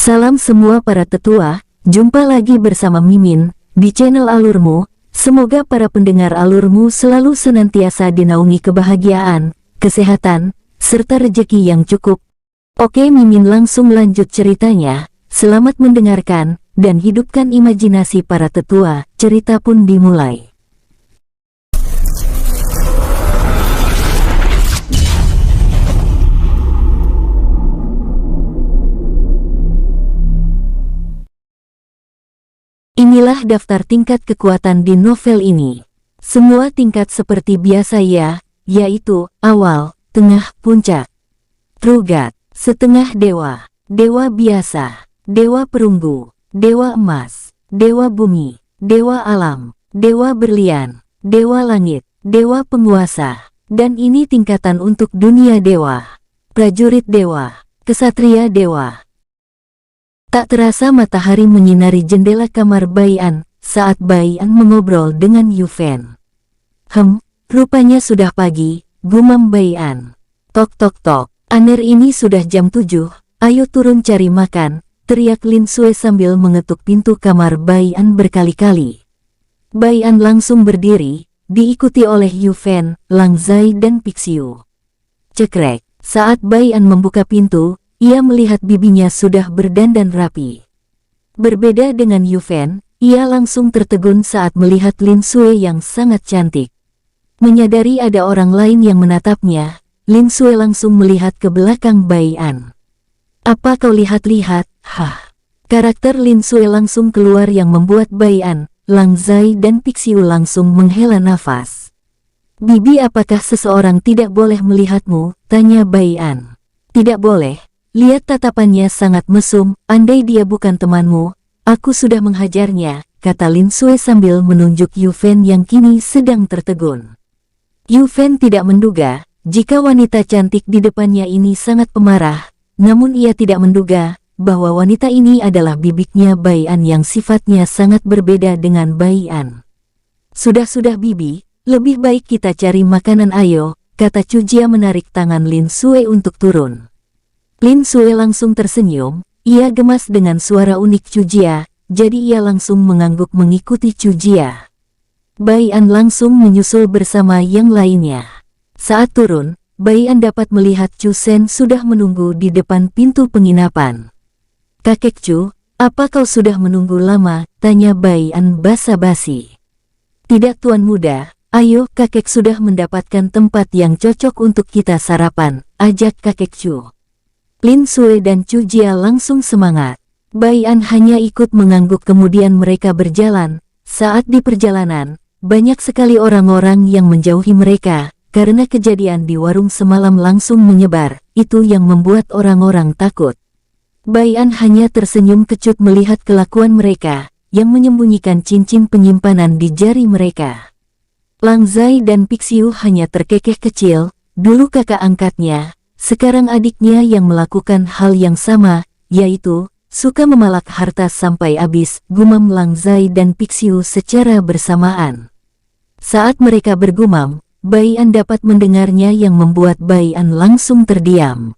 Salam semua para tetua, jumpa lagi bersama Mimin di channel Alurmu. Semoga para pendengar Alurmu selalu senantiasa dinaungi kebahagiaan, kesehatan, serta rezeki yang cukup. Oke, Mimin langsung lanjut ceritanya. Selamat mendengarkan dan hidupkan imajinasi para tetua. Cerita pun dimulai. Inilah daftar tingkat kekuatan di novel ini. Semua tingkat seperti biasa ya, yaitu awal, tengah, puncak. True God, setengah dewa, dewa biasa, dewa perunggu, dewa emas, dewa bumi, dewa alam, dewa berlian, dewa langit, dewa penguasa. Dan ini tingkatan untuk dunia dewa, prajurit dewa, kesatria dewa. Tak terasa matahari menyinari jendela kamar Bai-an saat Bai-an mengobrol dengan Yufen. Rupanya sudah pagi, gumam Bai-an. Tok tok tok, Aner ini sudah jam 7, ayo turun cari makan, teriak Lin Sue sambil mengetuk pintu kamar Bai-an berkali-kali. Bai-an langsung berdiri, diikuti oleh Yufen, Lang Zai dan Pixiu. Cekrek, saat Bai-an membuka pintu, ia melihat bibinya sudah berdandan rapi. Berbeda dengan Yufen, ia langsung tertegun saat melihat Lin Sue yang sangat cantik. Menyadari ada orang lain yang menatapnya, Lin Sue langsung melihat ke belakang Bai-an. Apa kau lihat-lihat? Hah. Karakter Lin Sue langsung keluar yang membuat Bai-an, Lang Zai dan Pixiu langsung menghela nafas. Bibi, apakah seseorang tidak boleh melihatmu? Tanya Bai-an. Tidak boleh. Lihat tatapannya sangat mesum, andai dia bukan temanmu, aku sudah menghajarnya, kata Lin Sue sambil menunjuk Yufen yang kini sedang tertegun. Yufen tidak menduga, jika wanita cantik di depannya ini sangat pemarah, namun ia tidak menduga, bahwa wanita ini adalah bibiknya Bai-an yang sifatnya sangat berbeda dengan Bai-an. Sudah Bibi, lebih baik kita cari makanan ayo, kata Chujia menarik tangan Lin Sue untuk turun. Lin Sue langsung tersenyum, ia gemas dengan suara unik Chujia, jadi ia langsung mengangguk mengikuti Chujia. Bai-an langsung menyusul bersama yang lainnya. Saat turun, Bai-an dapat melihat Chu Sen sudah menunggu di depan pintu penginapan. Kakek Chu, apa kau sudah menunggu lama? Tanya Bai-an basa-basi. Tidak tuan muda, ayo kakek sudah mendapatkan tempat yang cocok untuk kita sarapan, ajak kakek Chu. Lin Sue dan Chujia langsung semangat. Bai-an hanya ikut mengangguk kemudian mereka berjalan. Saat di perjalanan, banyak sekali orang-orang yang menjauhi mereka, karena kejadian di warung semalam langsung menyebar, itu yang membuat orang-orang takut. Bai-an hanya tersenyum kecut melihat kelakuan mereka, yang menyembunyikan cincin penyimpanan di jari mereka. Lang Zai dan Pixiu hanya terkekeh kecil, dulu kakak angkatnya, sekarang adiknya yang melakukan hal yang sama, yaitu, suka memalak harta sampai habis, gumam Lang Zai dan Pixiu secara bersamaan. Saat mereka bergumam, Bai-an dapat mendengarnya yang membuat Bai-an langsung terdiam.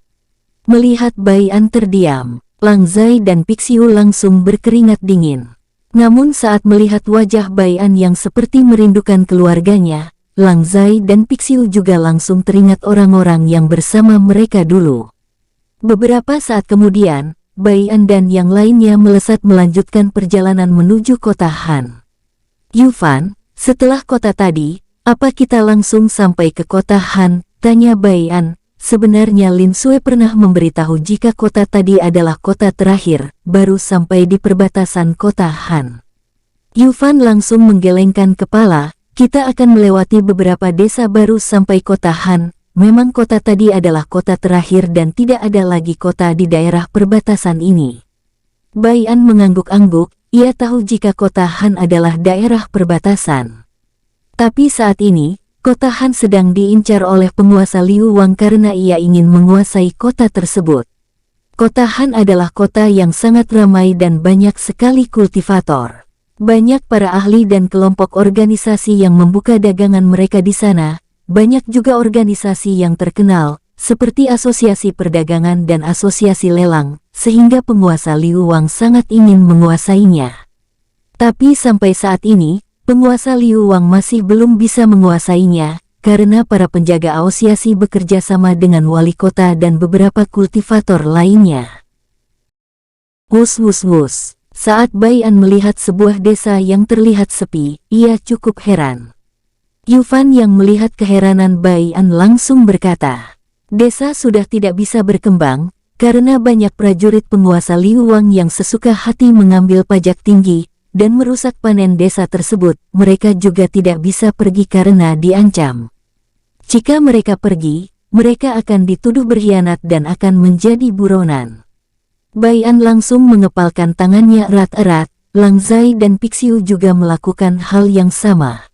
Melihat Bai-an terdiam, Lang Zai dan Pixiu langsung berkeringat dingin. Namun saat melihat wajah Bai-an yang seperti merindukan keluarganya, Lang Zai dan Pixiu juga langsung teringat orang-orang yang bersama mereka dulu. Beberapa saat kemudian, Bai-an dan yang lainnya melesat melanjutkan perjalanan menuju kota Han. Yufan, setelah kota tadi, apa kita langsung sampai ke kota Han? Tanya Bai-an. Sebenarnya Lin Sue pernah memberitahu jika kota tadi adalah kota terakhir, baru sampai di perbatasan kota Han. Yufan langsung menggelengkan kepala. Kita akan melewati beberapa desa baru sampai kota Han. Memang kota tadi adalah kota terakhir dan tidak ada lagi kota di daerah perbatasan ini. Bai-an mengangguk-angguk, ia tahu jika kota Han adalah daerah perbatasan. Tapi saat ini, kota Han sedang diincar oleh penguasa Liu Wang karena ia ingin menguasai kota tersebut. Kota Han adalah kota yang sangat ramai dan banyak sekali kultivator. Banyak para ahli dan kelompok organisasi yang membuka dagangan mereka di sana. Banyak juga organisasi yang terkenal, seperti Asosiasi Perdagangan dan Asosiasi Lelang, sehingga penguasa Liu Wang sangat ingin menguasainya. Tapi sampai saat ini, penguasa Liu Wang masih belum bisa menguasainya, karena para penjaga asosiasi bekerja sama dengan wali kota dan beberapa kultivator lainnya. Wus wus wus. Saat Bai An melihat sebuah desa yang terlihat sepi, ia cukup heran. Yufan yang melihat keheranan Bai An langsung berkata, "Desa sudah tidak bisa berkembang, karena banyak prajurit penguasa Liu Wang yang sesuka hati mengambil pajak tinggi, dan merusak panen desa tersebut. Mereka juga tidak bisa pergi karena diancam. Jika mereka pergi, mereka akan dituduh berkhianat dan akan menjadi buronan." Bai An langsung mengepalkan tangannya erat-erat. Lang Zai dan Pixiu juga melakukan hal yang sama.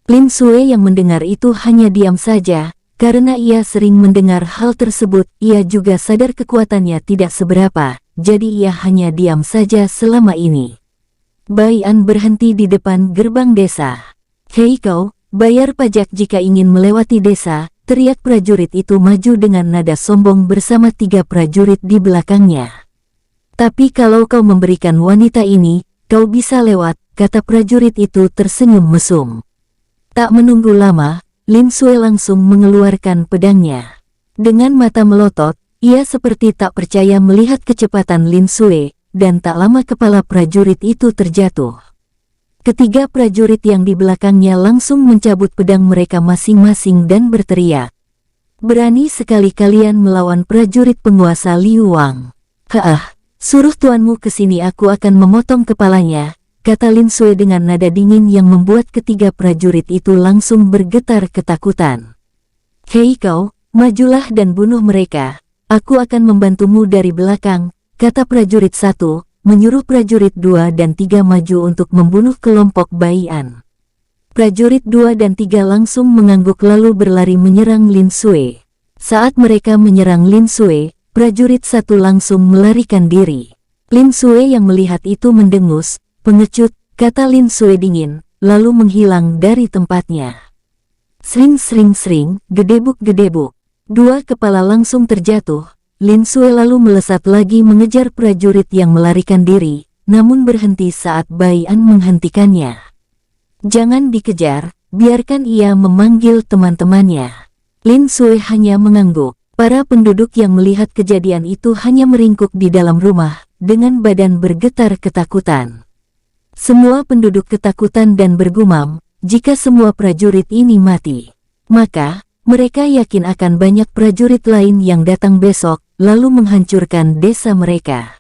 Lin Sui yang mendengar itu hanya diam saja, karena ia sering mendengar hal tersebut. Ia juga sadar kekuatannya tidak seberapa, jadi ia hanya diam saja selama ini. Bai An berhenti di depan gerbang desa. "Hei kau, bayar pajak jika ingin melewati desa," teriak prajurit itu maju dengan nada sombong bersama 3 prajurit di belakangnya. "Tapi kalau kau memberikan wanita ini, kau bisa lewat," kata prajurit itu tersenyum mesum. Tak menunggu lama, Lin Sui langsung mengeluarkan pedangnya. Dengan mata melotot, ia seperti tak percaya melihat kecepatan Lin Sui, dan tak lama kepala prajurit itu terjatuh. Ketiga prajurit yang di belakangnya langsung mencabut pedang mereka masing-masing dan berteriak, "Berani sekali kalian melawan prajurit penguasa Liu Wang. Haah, suruh tuanmu ke sini, aku akan memotong kepalanya," kata Lin Sui dengan nada dingin yang membuat ketiga prajurit itu langsung bergetar ketakutan. "Hei kau, majulah dan bunuh mereka, aku akan membantumu dari belakang," kata prajurit 1, menyuruh prajurit 2 dan 3 maju untuk membunuh kelompok Bai An. Prajurit 2 dan 3 langsung mengangguk lalu berlari menyerang Lin Sui. Saat mereka menyerang Lin Sui, prajurit 1 langsung melarikan diri. Lin Sui yang melihat itu mendengus, "Pengecut," kata Lin Sui dingin, lalu menghilang dari tempatnya. Sring sring sring, gedebuk-gedebuk. 2 kepala langsung terjatuh. Lin Sui lalu melesat lagi mengejar prajurit yang melarikan diri, namun berhenti saat Bai An menghentikannya. "Jangan dikejar, biarkan ia memanggil teman-temannya." Lin Sui hanya mengangguk. Para penduduk yang melihat kejadian itu hanya meringkuk di dalam rumah, dengan badan bergetar ketakutan. Semua penduduk ketakutan dan bergumam, jika semua prajurit ini mati, maka mereka yakin akan banyak prajurit lain yang datang besok, lalu menghancurkan desa mereka.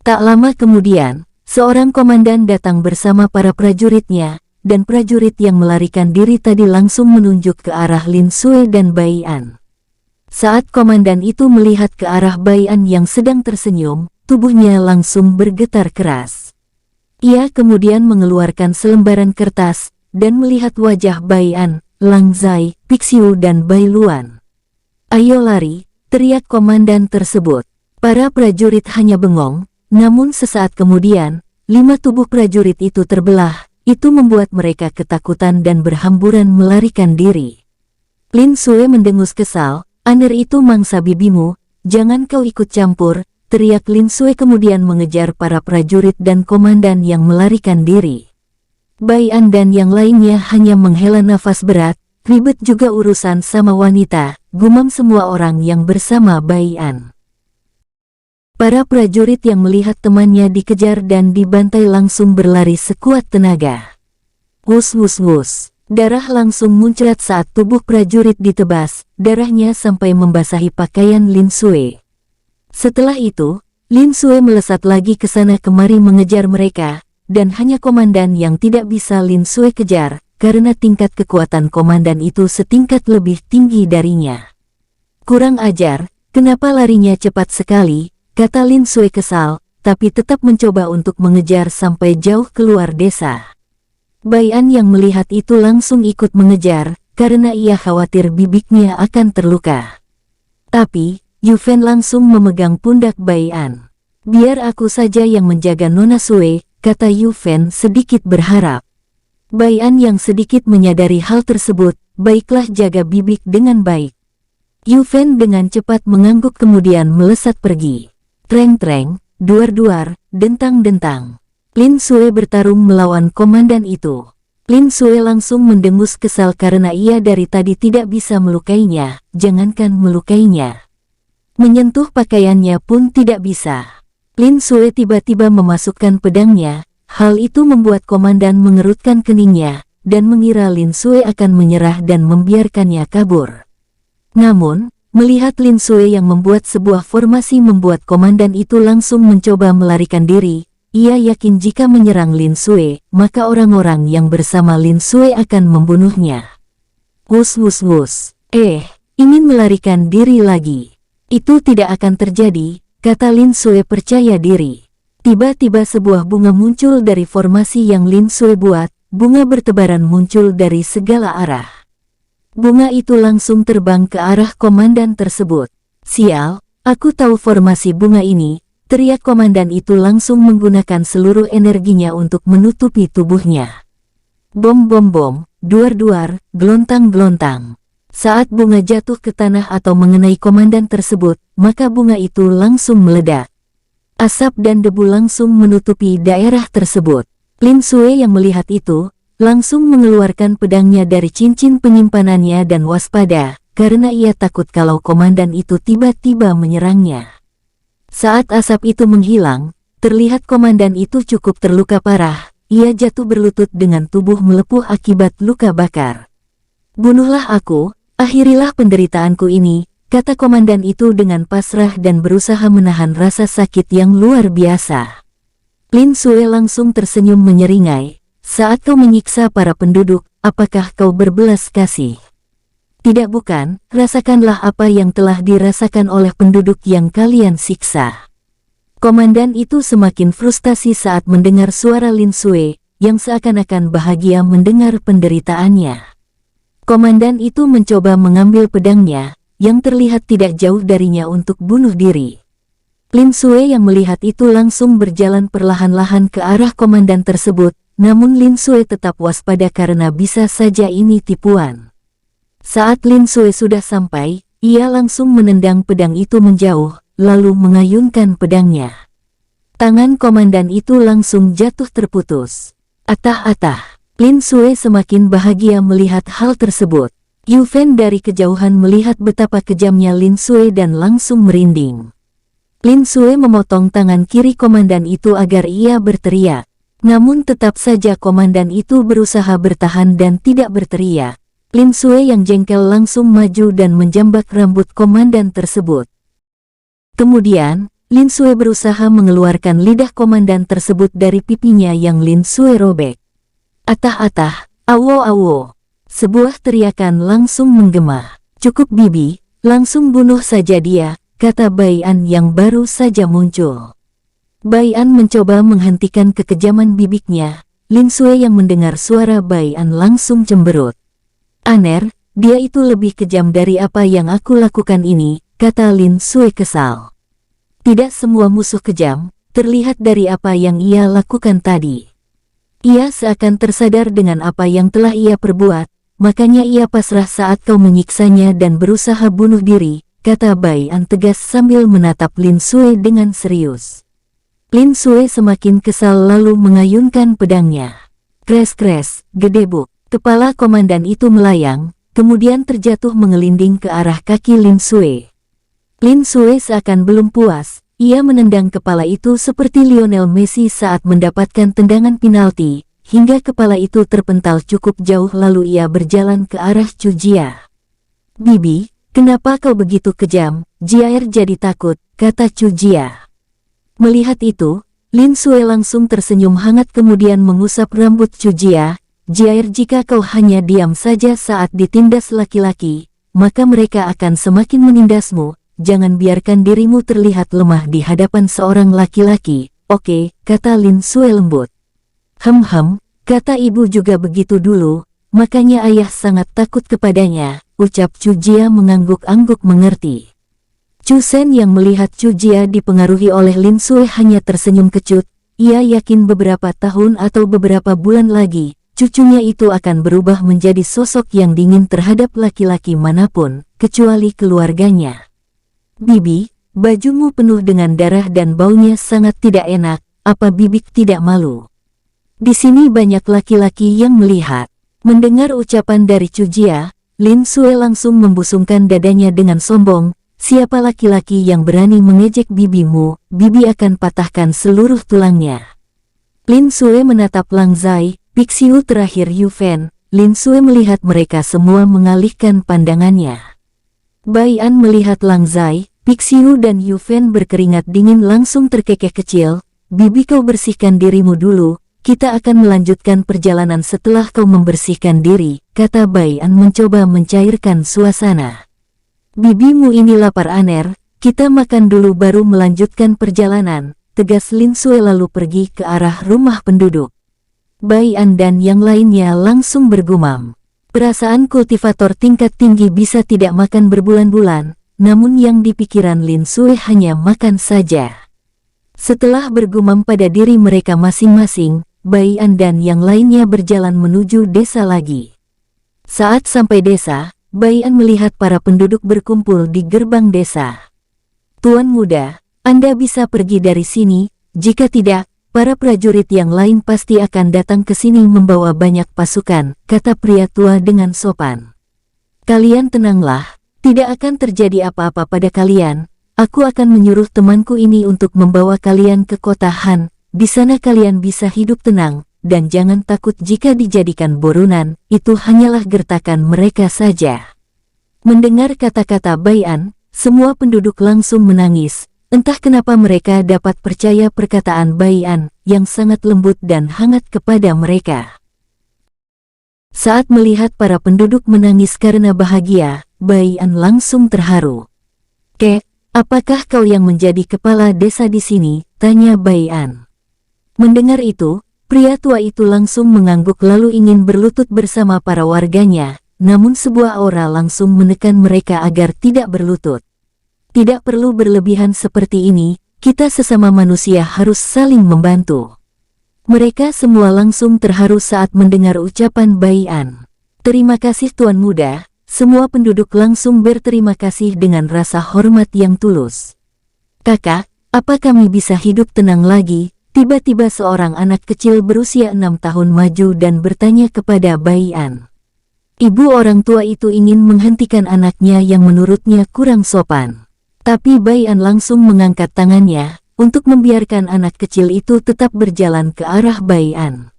Tak lama kemudian, seorang komandan datang bersama para prajuritnya, dan prajurit yang melarikan diri tadi langsung menunjuk ke arah Lin Sui dan Bai An. Saat komandan itu melihat ke arah Bai An yang sedang tersenyum, tubuhnya langsung bergetar keras. Ia kemudian mengeluarkan selembaran kertas, dan melihat wajah Bai An, Lang Zai, Pixiu dan Bai Luan. "Ayo lari," teriak komandan tersebut. Para prajurit hanya bengong, namun sesaat kemudian, 5 tubuh prajurit itu terbelah, itu membuat mereka ketakutan dan berhamburan melarikan diri. Lin Sui mendengus kesal, "Aner itu mangsa bibimu, jangan kau ikut campur," teriak Lin Sui kemudian mengejar para prajurit dan komandan yang melarikan diri. Bai An dan yang lainnya hanya menghela nafas berat, "Ribet juga urusan sama wanita," gumam semua orang yang bersama Bai An. Para prajurit yang melihat temannya dikejar dan dibantai langsung berlari sekuat tenaga. Wus wus wus. Darah langsung muncrat saat tubuh prajurit ditebas, darahnya sampai membasahi pakaian Lin Sui. Setelah itu, Lin Sui melesat lagi ke sana kemari mengejar mereka, dan hanya komandan yang tidak bisa Lin Sui kejar, karena tingkat kekuatan komandan itu setingkat lebih tinggi darinya. "Kurang ajar, kenapa larinya cepat sekali," kata Lin Sui kesal, tapi tetap mencoba untuk mengejar sampai jauh keluar desa. Bai An yang melihat itu langsung ikut mengejar, karena ia khawatir bibiknya akan terluka. Tapi, Yufan langsung memegang pundak Bai An. "Biar aku saja yang menjaga Nona Sui," kata Yufan sedikit berharap. Bai An yang sedikit menyadari hal tersebut, "Baiklah, jaga bibik dengan baik." Yufan dengan cepat mengangguk kemudian melesat pergi. Treng-treng, duar-duar, dentang-dentang. Lin Sue bertarung melawan komandan itu. Lin Sue langsung mendengus kesal karena ia dari tadi tidak bisa melukainya, jangankan melukainya. Menyentuh pakaiannya pun tidak bisa. Lin Sue tiba-tiba memasukkan pedangnya, hal itu membuat komandan mengerutkan keningnya, dan mengira Lin Sue akan menyerah dan membiarkannya kabur. Namun, melihat Lin Sue yang membuat sebuah formasi membuat komandan itu langsung mencoba melarikan diri, ia yakin jika menyerang Lin Sue, maka orang-orang yang bersama Lin Sue akan membunuhnya. Wus wus wus. Ingin melarikan diri lagi. Itu tidak akan terjadi, kata Lin Sue percaya diri. Tiba-tiba sebuah bunga muncul dari formasi yang Lin Sue buat, bunga bertebaran muncul dari segala arah. Bunga itu langsung terbang ke arah komandan tersebut. Sial, aku tahu formasi bunga ini, teriak komandan itu langsung menggunakan seluruh energinya untuk menutupi tubuhnya. Bom bom bom, duar-duar, gelontang-gelontang. Saat bunga jatuh ke tanah atau mengenai komandan tersebut, maka bunga itu langsung meledak. Asap dan debu langsung menutupi daerah tersebut. Lin Sue yang melihat itu, langsung mengeluarkan pedangnya dari cincin penyimpanannya dan waspada, karena ia takut kalau komandan itu tiba-tiba menyerangnya. Saat asap itu menghilang, terlihat komandan itu cukup terluka parah, ia jatuh berlutut dengan tubuh melepuh akibat luka bakar. Bunuhlah aku, akhirilah penderitaanku ini, kata komandan itu dengan pasrah dan berusaha menahan rasa sakit yang luar biasa. Lin Sue langsung tersenyum menyeringai, saat kau menyiksa para penduduk, apakah kau berbelas kasih? Tidak bukan, rasakanlah apa yang telah dirasakan oleh penduduk yang kalian siksa. Komandan itu semakin frustasi saat mendengar suara Lin Sue, yang seakan-akan bahagia mendengar penderitaannya. Komandan itu mencoba mengambil pedangnya, yang terlihat tidak jauh darinya untuk bunuh diri. Lin Sue yang melihat itu langsung berjalan perlahan-lahan ke arah komandan tersebut, namun Lin Sue tetap waspada karena bisa saja ini tipuan. Saat Lin Sue sudah sampai, ia langsung menendang pedang itu menjauh, lalu mengayunkan pedangnya. Tangan komandan itu langsung jatuh terputus. Atah-atah. Lin Sue semakin bahagia melihat hal tersebut. Yu Fen dari kejauhan melihat betapa kejamnya Lin Sue dan langsung merinding. Lin Sue memotong tangan kiri komandan itu agar ia berteriak. Namun tetap saja komandan itu berusaha bertahan dan tidak berteriak. Lin Sue yang jengkel langsung maju dan menjambak rambut komandan tersebut. Kemudian, Lin Sue berusaha mengeluarkan lidah komandan tersebut dari pipinya yang Lin Sue robek. Atah-atah, awo-awo. Sebuah teriakan langsung menggema. Cukup bibi, langsung bunuh saja dia, kata Bai An yang baru saja muncul. Bai An mencoba menghentikan kekejaman bibiknya. Lin Sue yang mendengar suara Bai An langsung cemberut. Aner, dia itu lebih kejam dari apa yang aku lakukan ini, kata Lin Sue kesal. Tidak semua musuh kejam, terlihat dari apa yang ia lakukan tadi. Ia seakan tersadar dengan apa yang telah ia perbuat, makanya ia pasrah saat kau menyiksanya dan berusaha bunuh diri, kata Bai An tegas sambil menatap Lin Sue dengan serius. Lin Sue semakin kesal lalu mengayunkan pedangnya. Kres-kres, gedebuk, kepala komandan itu melayang, kemudian terjatuh mengelinding ke arah kaki Lin Sue. Lin Sue seakan belum puas. Ia menendang kepala itu seperti Lionel Messi saat mendapatkan tendangan penalti, hingga kepala itu terpental cukup jauh lalu ia berjalan ke arah Chu Jia. Bibi, kenapa kau begitu kejam? Jiaer jadi takut, kata Chu Jia. Melihat itu, Lin Sue langsung tersenyum hangat kemudian mengusap rambut Chu Jia. Jiaer, jika kau hanya diam saja saat ditindas laki-laki, maka mereka akan semakin menindasmu. Jangan biarkan dirimu terlihat lemah di hadapan seorang laki-laki, oke, kata Lin Sue lembut. Kata ibu juga begitu dulu, makanya ayah sangat takut kepadanya, ucap Chu Jia mengangguk-angguk mengerti. Chu Sen yang melihat Chu Jia dipengaruhi oleh Lin Sue hanya tersenyum kecut, ia yakin beberapa tahun atau beberapa bulan lagi, cucunya itu akan berubah menjadi sosok yang dingin terhadap laki-laki manapun, kecuali keluarganya. Bibi, bajumu penuh dengan darah dan baunya sangat tidak enak, apa Bibik tidak malu? Di sini banyak laki-laki yang melihat. Mendengar ucapan dari Cujia, Lin Sue langsung membusungkan dadanya dengan sombong. Siapa laki-laki yang berani mengejek bibimu, bibi akan patahkan seluruh tulangnya. Lin Sue menatap Lang Zai, Pixiu terakhir Yu Fen. Lin Sue melihat mereka semua mengalihkan pandangannya. Bai An melihat Lang Zai, Pixiu dan Yu Fen berkeringat dingin langsung terkekeh kecil. Bibi kau bersihkan dirimu dulu, kita akan melanjutkan perjalanan setelah kau membersihkan diri, kata Bai An mencoba mencairkan suasana. Bibimu ini lapar Aner, kita makan dulu baru melanjutkan perjalanan, tegas Lin Sue lalu pergi ke arah rumah penduduk. Bai An dan yang lainnya langsung bergumam. Perasaan kultivator tingkat tinggi bisa tidak makan berbulan-bulan, namun yang dipikiran Lin Sue hanya makan saja. Setelah bergumam pada diri mereka masing-masing, Bai An dan yang lainnya berjalan menuju desa lagi. Saat sampai desa, Bai An melihat para penduduk berkumpul di gerbang desa. Tuan muda, Anda bisa pergi dari sini, jika tidak, para prajurit yang lain pasti akan datang ke sini membawa banyak pasukan, kata pria tua dengan sopan. Kalian tenanglah, tidak akan terjadi apa-apa pada kalian, aku akan menyuruh temanku ini untuk membawa kalian ke kota Han, di sana kalian bisa hidup tenang. Dan jangan takut jika dijadikan buronan, itu hanyalah gertakan mereka saja. Mendengar kata-kata Bai An, semua penduduk langsung menangis. Entah kenapa mereka dapat percaya perkataan Bai An, yang sangat lembut dan hangat kepada mereka. Saat melihat para penduduk menangis karena bahagia, Bai An langsung terharu. Kek, apakah kau yang menjadi kepala desa di sini? Tanya Bai An. Mendengar itu, pria tua itu langsung mengangguk lalu ingin berlutut bersama para warganya, namun sebuah aura langsung menekan mereka agar tidak berlutut. Tidak perlu berlebihan seperti ini, kita sesama manusia harus saling membantu. Mereka semua langsung terharu saat mendengar ucapan Bai An. Terima kasih Tuan Muda, semua penduduk langsung berterima kasih dengan rasa hormat yang tulus. Kakak, apa kami bisa hidup tenang lagi? Tiba-tiba seorang anak kecil berusia 6 tahun maju dan bertanya kepada Bai An. Ibu orang tua itu ingin menghentikan anaknya yang menurutnya kurang sopan. Tapi Bai An langsung mengangkat tangannya, untuk membiarkan anak kecil itu tetap berjalan ke arah Bai An.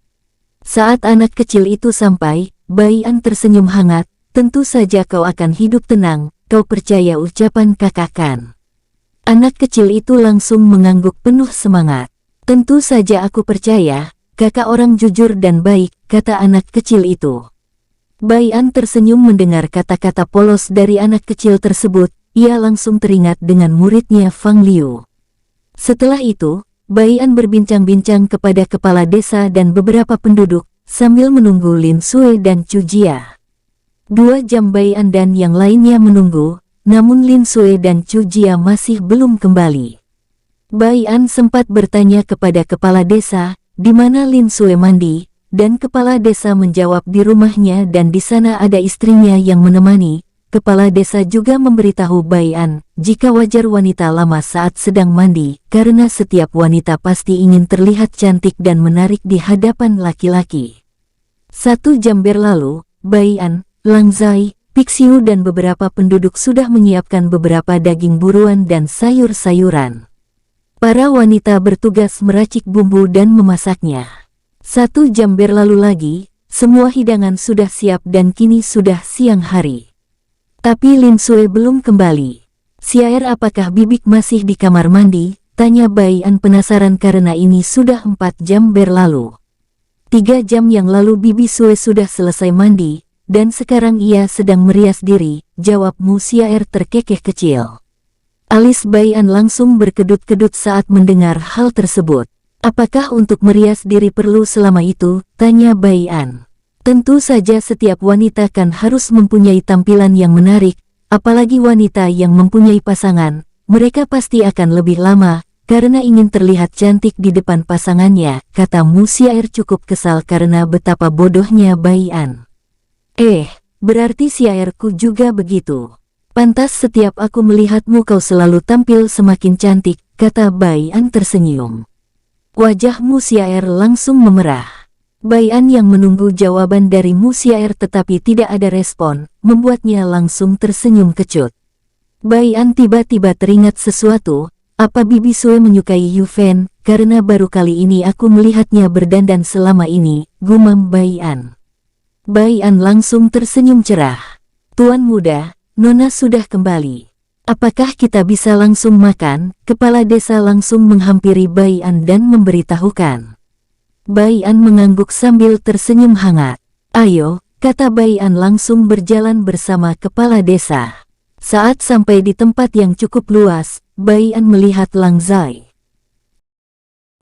Saat anak kecil itu sampai, Bai An tersenyum hangat, tentu saja kau akan hidup tenang, kau percaya ucapan kakak kan? Anak kecil itu langsung mengangguk penuh semangat. Tentu saja aku percaya, kakak orang jujur dan baik, kata anak kecil itu. Bai An tersenyum mendengar kata-kata polos dari anak kecil tersebut, ia langsung teringat dengan muridnya Fang Liu. Setelah itu, Bai An berbincang-bincang kepada kepala desa dan beberapa penduduk, sambil menunggu Lin Sue dan Cujia. 2 jam Bai An dan yang lainnya menunggu, namun Lin Sue dan Cujia masih belum kembali. Bai An sempat bertanya kepada kepala desa, di mana Lin Sue mandi, dan kepala desa menjawab di rumahnya dan di sana ada istrinya yang menemani. Kepala desa juga memberitahu Bai An, jika wajar wanita lama saat sedang mandi, karena setiap wanita pasti ingin terlihat cantik dan menarik di hadapan laki-laki. 1 jam berlalu, Bai An, Lang Zai, Pixiu dan beberapa penduduk sudah menyiapkan beberapa daging buruan dan sayur-sayuran. Para wanita bertugas meracik bumbu dan memasaknya. 1 jam berlalu lagi, semua hidangan sudah siap dan kini sudah siang hari. Tapi Lin Sue belum kembali. Siaer, apakah Bibik masih di kamar mandi? Tanya Bai An penasaran karena ini sudah 4 jam berlalu. 3 jam yang lalu Bibi Sue sudah selesai mandi, dan sekarang ia sedang merias diri, jawabmu Siaer terkekeh kecil. Alis Bai An langsung berkedut-kedut saat mendengar hal tersebut. Apakah untuk merias diri perlu selama itu? Tanya Bai An. Tentu saja setiap wanita kan harus mempunyai tampilan yang menarik, apalagi wanita yang mempunyai pasangan, mereka pasti akan lebih lama, karena ingin terlihat cantik di depan pasangannya, kata Mu Siaer cukup kesal karena betapa bodohnya Bai An. Berarti Siaerku juga begitu. Pantas setiap aku melihatmu kau selalu tampil semakin cantik, kata Bai An tersenyum. Wajah Mu Xiaer langsung memerah. Bai An yang menunggu jawaban dari Mu Xiaer tetapi tidak ada respon, membuatnya langsung tersenyum kecut. Bai An tiba-tiba teringat sesuatu, apa Bibi Sue menyukai Yu Fen, karena baru kali ini aku melihatnya berdandan selama ini, gumam Bai An. Bai An langsung tersenyum cerah. Tuan muda, Nona sudah kembali. Apakah kita bisa langsung makan? Kepala desa langsung menghampiri Bai An dan memberitahukan. Bai An mengangguk sambil tersenyum hangat. Ayo, kata Bai An langsung berjalan bersama kepala desa. Saat sampai di tempat yang cukup luas, Bai An melihat Lang Zai,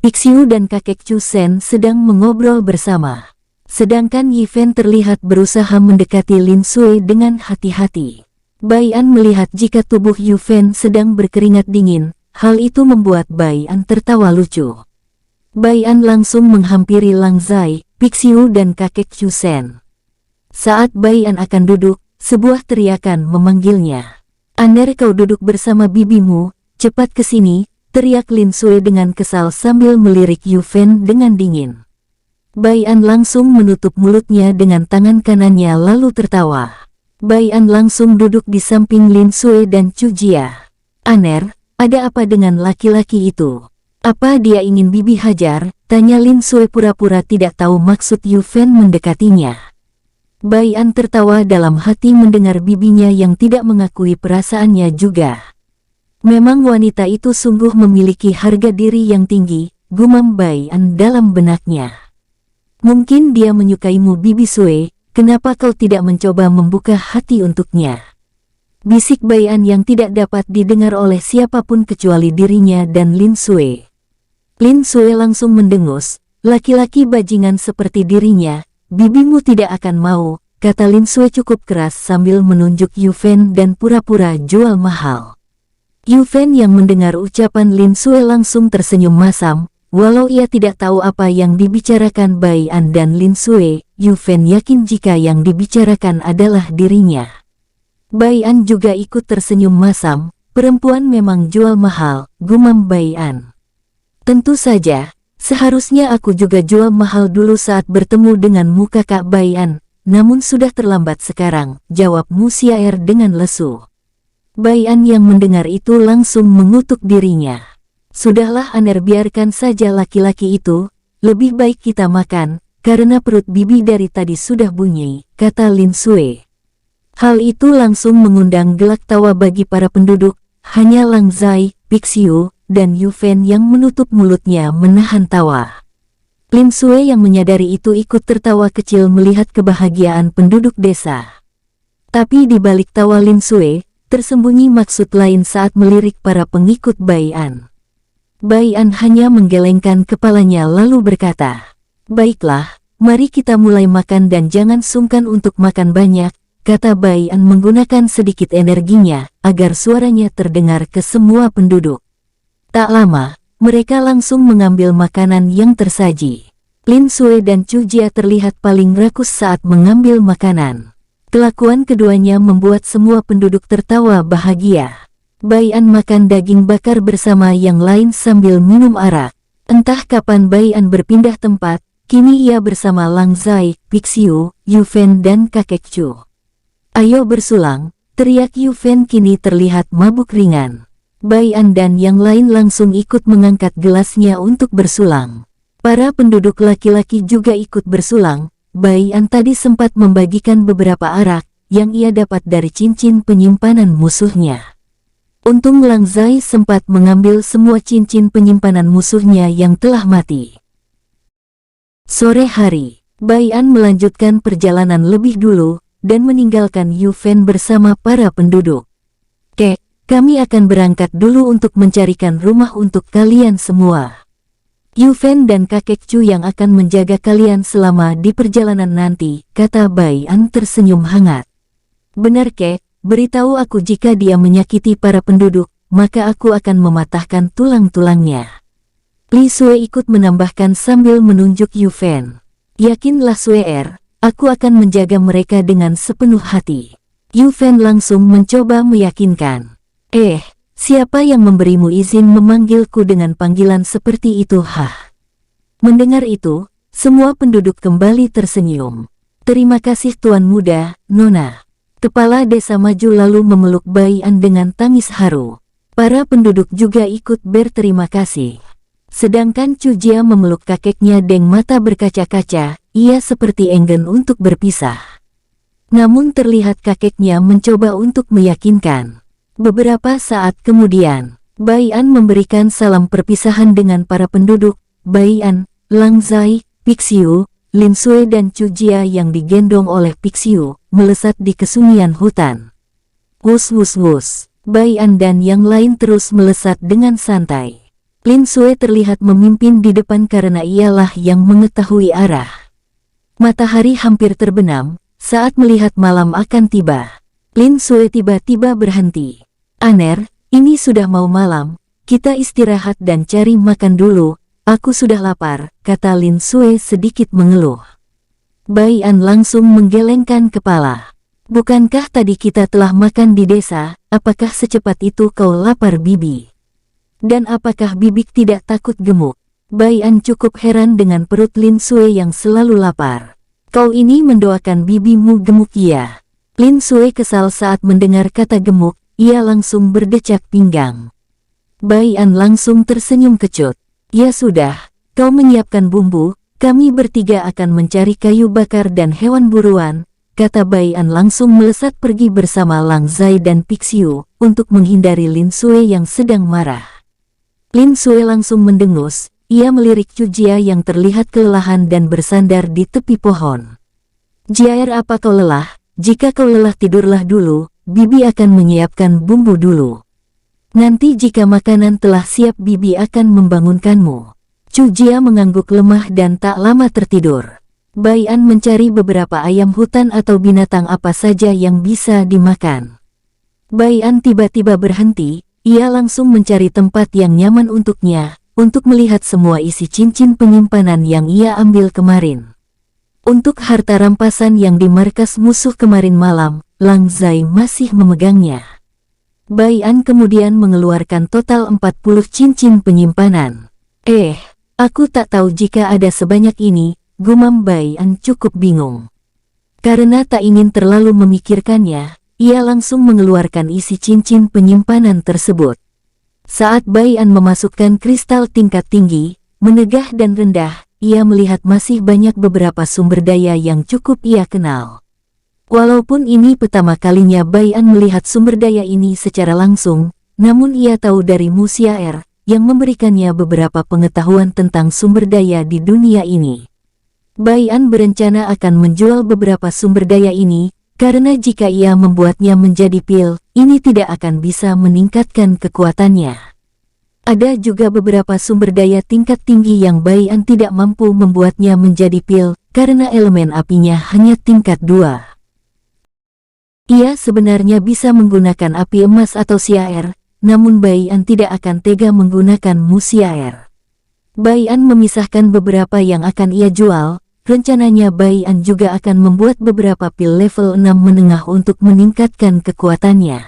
Pixiu dan kakek Chu Shen sedang mengobrol bersama. Sedangkan Yi Fen terlihat berusaha mendekati Lin Sui dengan hati-hati. Bai An melihat jika tubuh Yu Fen sedang berkeringat dingin, hal itu membuat Bai An tertawa lucu. Bai An langsung menghampiri Lang Zai, Pixiu dan kakek Chu Shen. Saat Bai An akan duduk, sebuah teriakan memanggilnya. Aner kau duduk bersama bibimu, cepat ke sini, teriak Lin Sui dengan kesal sambil melirik Yu Fen dengan dingin. Bai An langsung menutup mulutnya dengan tangan kanannya lalu tertawa. Bai An langsung duduk di samping Lin Sui dan Chu Jia. Aner, ada apa dengan laki-laki itu? Apa dia ingin bibi hajar? Tanya Lin Sui pura-pura tidak tahu maksud Yu Fen mendekatinya. Bai An tertawa dalam hati mendengar bibinya yang tidak mengakui perasaannya juga. Memang wanita itu sungguh memiliki harga diri yang tinggi, gumam Bai An dalam benaknya. Mungkin dia menyukaimu Bibi Sui, kenapa kau tidak mencoba membuka hati untuknya? Bisik Bai An yang tidak dapat didengar oleh siapapun kecuali dirinya dan Lin Sui. Lin Sui langsung mendengus, laki-laki bajingan seperti dirinya, bibimu tidak akan mau, kata Lin Sui cukup keras sambil menunjuk Yu Fen dan pura-pura jual mahal. Yu Fen yang mendengar ucapan Lin Sui langsung tersenyum masam, walau ia tidak tahu apa yang dibicarakan Bai An dan Lin Sui, Yu Fen yakin jika yang dibicarakan adalah dirinya. Bai An juga ikut tersenyum masam, perempuan memang jual mahal, gumam Bai An. Tentu saja, seharusnya aku juga jual mahal dulu saat bertemu denganmu kakak Bai An, namun sudah terlambat sekarang, jawab Mu Xiaer dengan lesu. Bai An yang mendengar itu langsung mengutuk dirinya. Sudahlah Aner, biarkan saja laki-laki itu, lebih baik kita makan, karena perut bibi dari tadi sudah bunyi, kata Lin Sui. Hal itu langsung mengundang gelak tawa bagi para penduduk, hanya Lang Zai, Pixiu, dan Yu Fen yang menutup mulutnya menahan tawa. Lin Sui yang menyadari itu ikut tertawa kecil melihat kebahagiaan penduduk desa. Tapi di balik tawa Lin Sui, tersembunyi maksud lain saat melirik para pengikut Bai An. Bai An hanya menggelengkan kepalanya lalu berkata, baiklah, mari kita mulai makan dan jangan sungkan untuk makan banyak, kata Bai An menggunakan sedikit energinya, agar suaranya terdengar ke semua penduduk. Tak lama, mereka langsung mengambil makanan yang tersaji. Lin Sui dan Chu Jia terlihat paling rakus saat mengambil makanan. Kelakuan keduanya membuat semua penduduk tertawa bahagia. Bai An makan daging bakar bersama yang lain sambil minum arak. Entah kapan Bai An berpindah tempat, kini ia bersama Lang Zai, Pixiu, Yu Fen dan kakek Chu. Ayo bersulang, teriak Yu Fen kini terlihat mabuk ringan. Bai An dan yang lain langsung ikut mengangkat gelasnya untuk bersulang. Para penduduk laki-laki juga ikut bersulang. Bai An tadi sempat membagikan beberapa arak yang ia dapat dari cincin penyimpanan musuhnya. Untung Lang Zai sempat mengambil semua cincin penyimpanan musuhnya yang telah mati. Sore hari, Bai An melanjutkan perjalanan lebih dulu dan meninggalkan Yu Fen bersama para penduduk. Kek, kami akan berangkat dulu untuk mencarikan rumah untuk kalian semua. Yu Fen dan kakek Chu yang akan menjaga kalian selama di perjalanan nanti, kata Bai An tersenyum hangat. Benar kek, beritahu aku jika dia menyakiti para penduduk, maka aku akan mematahkan tulang-tulangnya. Li Sui ikut menambahkan sambil menunjuk Yu Fen. Yakinlah Suer, aku akan menjaga mereka dengan sepenuh hati. Yuven langsung mencoba meyakinkan. Siapa yang memberimu izin memanggilku dengan panggilan seperti itu? Mendengar itu, semua penduduk kembali tersenyum. Terima kasih Tuan Muda, Nona. Kepala desa maju lalu memeluk Bai An dengan tangis haru. Para penduduk juga ikut berterima kasih. Sedangkan Chu Jia memeluk kakeknya dengan mata berkaca-kaca, ia seperti enggan untuk berpisah. Namun terlihat kakeknya mencoba untuk meyakinkan. Beberapa saat kemudian, Bai An memberikan salam perpisahan dengan para penduduk. Bai An, Lang Zai, Pixiu, Lin Sui dan Chu Jia yang digendong oleh Pixiu, melesat di kesunyian hutan. Wus wus wus, Bai An dan yang lain terus melesat dengan santai. Lin Sui terlihat memimpin di depan karena ialah yang mengetahui arah. Matahari hampir terbenam saat melihat malam akan tiba. Lin Sui tiba-tiba berhenti. Aner, ini sudah mau malam, kita istirahat dan cari makan dulu. Aku sudah lapar, kata Lin Sui sedikit mengeluh. Bai An langsung menggelengkan kepala. Bukankah tadi kita telah makan di desa, apakah secepat itu kau lapar Bibi? Dan apakah Bibik tidak takut gemuk? Bai An cukup heran dengan perut Lin Sui yang selalu lapar. Kau ini mendoakan bibimu gemuk ya? Lin Sui kesal saat mendengar kata gemuk, ia langsung berdecak pinggang. Bai An langsung tersenyum kecut. Ya sudah, kau menyiapkan bumbu, kami bertiga akan mencari kayu bakar dan hewan buruan, kata Bai An langsung melesat pergi bersama Lang Zai dan Pixiu, untuk menghindari Lin Sui yang sedang marah. Lin Sui langsung mendengus, ia melirik Chu Jia yang terlihat kelelahan dan bersandar di tepi pohon. Jiaer, apa kau lelah? Jika kau lelah tidurlah dulu, Bibi akan menyiapkan bumbu dulu. Nanti jika makanan telah siap Bibi akan membangunkanmu. Chu Jia mengangguk lemah dan tak lama tertidur. Bai An mencari beberapa ayam hutan atau binatang apa saja yang bisa dimakan. Bai An tiba-tiba berhenti, ia langsung mencari tempat yang nyaman untuknya, untuk melihat semua isi cincin penyimpanan yang ia ambil kemarin. Untuk harta rampasan yang di markas musuh kemarin malam, Lang Zai masih memegangnya. Bai An kemudian mengeluarkan total 40 cincin penyimpanan. Aku tak tahu jika ada sebanyak ini, gumam Bai An cukup bingung. Karena tak ingin terlalu memikirkannya, ia langsung mengeluarkan isi cincin penyimpanan tersebut. Saat Bai An memasukkan kristal tingkat tinggi, menegah dan rendah, ia melihat masih banyak beberapa sumber daya yang cukup ia kenal. Walaupun ini pertama kalinya Bai An melihat sumber daya ini secara langsung, namun ia tahu dari Mu Xiaer, yang memberikannya beberapa pengetahuan tentang sumber daya di dunia ini. Bai An berencana akan menjual beberapa sumber daya ini, karena jika ia membuatnya menjadi pil, ini tidak akan bisa meningkatkan kekuatannya. Ada juga beberapa sumber daya tingkat tinggi yang Bai An tidak mampu membuatnya menjadi pil, karena elemen apinya hanya tingkat 2. Ia sebenarnya bisa menggunakan api emas atau Xiaer, namun Bai An tidak akan tega menggunakan Mu Xiaer. Bai An memisahkan beberapa yang akan ia jual, rencananya Bai An juga akan membuat beberapa pil level 6 menengah untuk meningkatkan kekuatannya.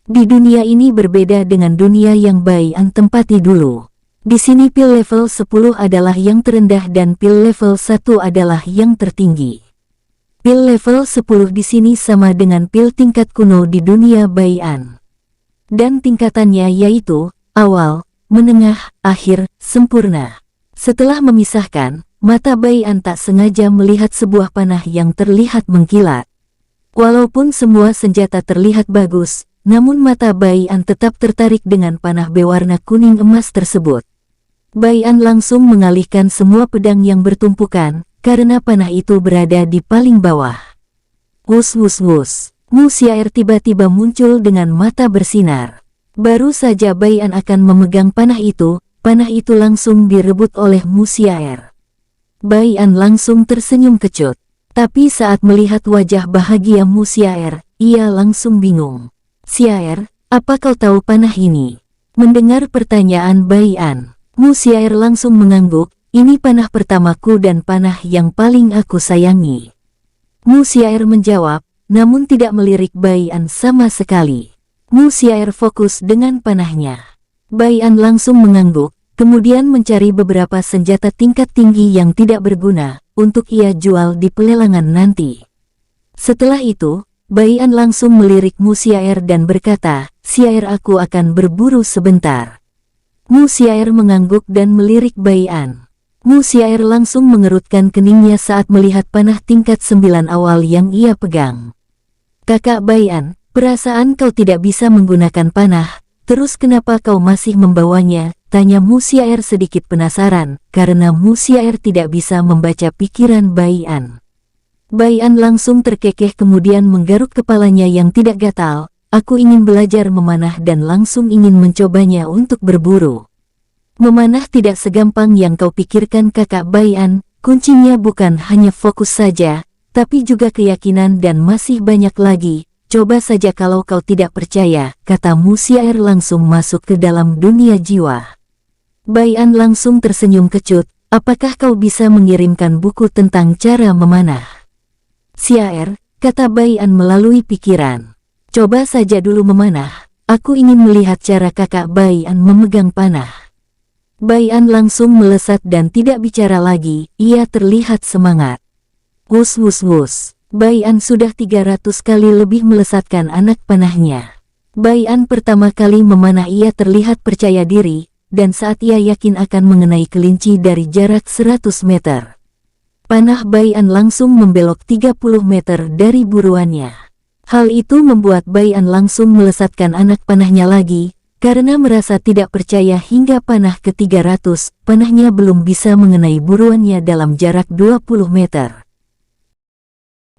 Di dunia ini berbeda dengan dunia yang Bai An tempati dulu. Di sini pil level 10 adalah yang terendah dan pil level 1 adalah yang tertinggi. Pil level 10 di sini sama dengan pil tingkat kuno di dunia Bai An. Dan tingkatannya yaitu, awal, menengah, akhir, sempurna. Setelah memisahkan, mata Bai An tak sengaja melihat sebuah panah yang terlihat mengkilat. Walaupun semua senjata terlihat bagus, namun mata Bai An tetap tertarik dengan panah berwarna kuning emas tersebut. Bai An langsung mengalihkan semua pedang yang bertumpukan, karena panah itu berada di paling bawah. Wus wus wus, Mu Xiaer tiba-tiba muncul dengan mata bersinar. Baru saja Bai An akan memegang panah itu langsung direbut oleh Mu Xiaer. Bai An langsung tersenyum kecut. Tapi saat melihat wajah bahagia Mu Xiaer, ia langsung bingung. Xiaer, apa kau tahu panah ini? Mendengar pertanyaan Bai An, Mu Xiaer langsung mengangguk. Ini panah pertamaku dan panah yang paling aku sayangi. Mu Xiaer menjawab, namun tidak melirik Bai An sama sekali. Mu Xiaer fokus dengan panahnya. Bai An langsung mengangguk, kemudian mencari beberapa senjata tingkat tinggi yang tidak berguna, untuk ia jual di pelelangan nanti. Setelah itu, Bai An langsung melirik Mu Xiaer dan berkata, "Xiaer, aku akan berburu sebentar." Mu Xiaer mengangguk dan melirik Bai An. Mu Xiaer langsung mengerutkan keningnya saat melihat panah tingkat 9 awal yang ia pegang. "Kakak Bai An, perasaan kau tidak bisa menggunakan panah, terus kenapa kau masih membawanya?" tanya Mu Xiaer sedikit penasaran, karena Mu Xiaer tidak bisa membaca pikiran Bai An. Bai An langsung terkekeh kemudian menggaruk kepalanya yang tidak gatal. "Aku ingin belajar memanah dan langsung ingin mencobanya untuk berburu." "Memanah tidak segampang yang kau pikirkan kakak Bai An, kuncinya bukan hanya fokus saja, tapi juga keyakinan dan masih banyak lagi. Coba saja kalau kau tidak percaya," kata Mu Xiaer langsung masuk ke dalam dunia jiwa. Bai An langsung tersenyum kecut, "Apakah kau bisa mengirimkan buku tentang cara memanah?" "Xiaer," kata Bai An melalui pikiran. "Coba saja dulu memanah, aku ingin melihat cara kakak Bai An memegang panah." Bai An langsung melesat dan tidak bicara lagi, ia terlihat semangat. Wus wus wus, Bai An sudah 300 kali lebih melesatkan anak panahnya. Bai An pertama kali memanah ia terlihat percaya diri, dan saat ia yakin akan mengenai kelinci dari jarak 100 meter. Panah Bai An langsung membelok 30 meter dari buruannya. Hal itu membuat Bai An langsung melesatkan anak panahnya lagi, karena merasa tidak percaya hingga panah ke-300, panahnya belum bisa mengenai buruannya dalam jarak 20 meter.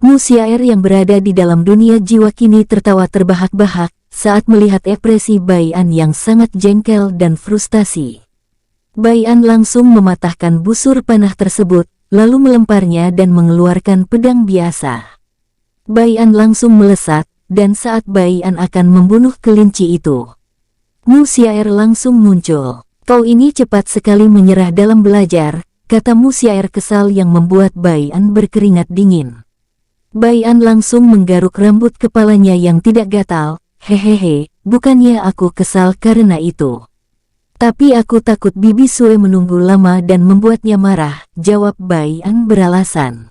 Mu Xiaer yang berada di dalam dunia jiwa kini tertawa terbahak-bahak, saat melihat ekspresi Bai An yang sangat jengkel dan frustasi. Bai An langsung mematahkan busur panah tersebut, lalu melemparnya dan mengeluarkan pedang biasa. Bai An langsung melesat, dan saat Bai An akan membunuh kelinci itu, Mu Xiaer langsung muncul. "Kau ini cepat sekali menyerah dalam belajar," kata Mu Xiaer kesal yang membuat Bai An berkeringat dingin. Bai An langsung menggaruk rambut kepalanya yang tidak gatal. "Hehehe, bukannya aku kesal karena itu. Tapi aku takut Bibi Sue menunggu lama dan membuatnya marah," jawab Bai An beralasan.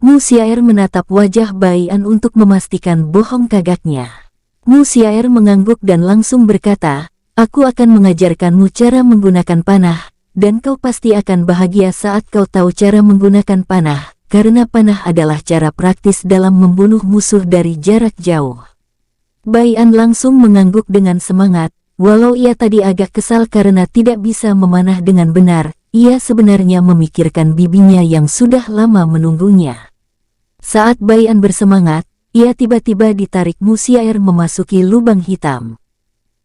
Mu Xiaer menatap wajah Bai An untuk memastikan bohong kagaknya. Mu Xiaer mengangguk dan langsung berkata, "Aku akan mengajarkanmu cara menggunakan panah, dan kau pasti akan bahagia saat kau tahu cara menggunakan panah, karena panah adalah cara praktis dalam membunuh musuh dari jarak jauh." Bai An langsung mengangguk dengan semangat, walau ia tadi agak kesal karena tidak bisa memanah dengan benar, ia sebenarnya memikirkan bibinya yang sudah lama menunggunya. Saat Bai An bersemangat, ia tiba-tiba ditarik Mu Xiaer memasuki lubang hitam.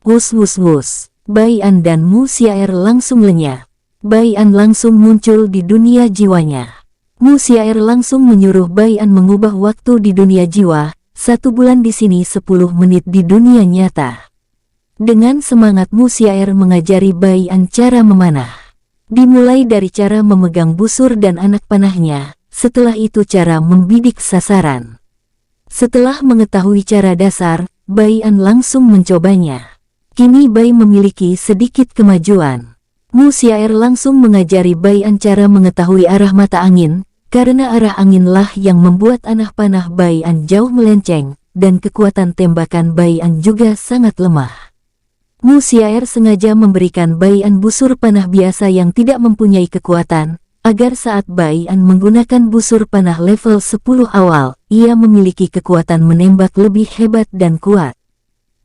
Wus wus wus, Bai An dan Mu Xiaer langsung lenyap. Bai An langsung muncul di dunia jiwanya. Mu Xiaer langsung menyuruh Bai An mengubah waktu di dunia jiwa, 1 bulan di sini 10 menit di dunia nyata. Dengan semangat Mu Xiaer mengajari Bai An cara memanah. Dimulai dari cara memegang busur dan anak panahnya, setelah itu cara membidik sasaran. Setelah mengetahui cara dasar, Bai An langsung mencobanya. Kini Bai memiliki sedikit kemajuan. Mu Xiaer langsung mengajari Bai An cara mengetahui arah mata angin, karena arah anginlah yang membuat anak panah Bai An jauh melenceng, dan kekuatan tembakan Bai An juga sangat lemah. Mu Xiaer sengaja memberikan Bai An busur panah biasa yang tidak mempunyai kekuatan, agar saat Bai An menggunakan busur panah level 10 awal, ia memiliki kekuatan menembak lebih hebat dan kuat.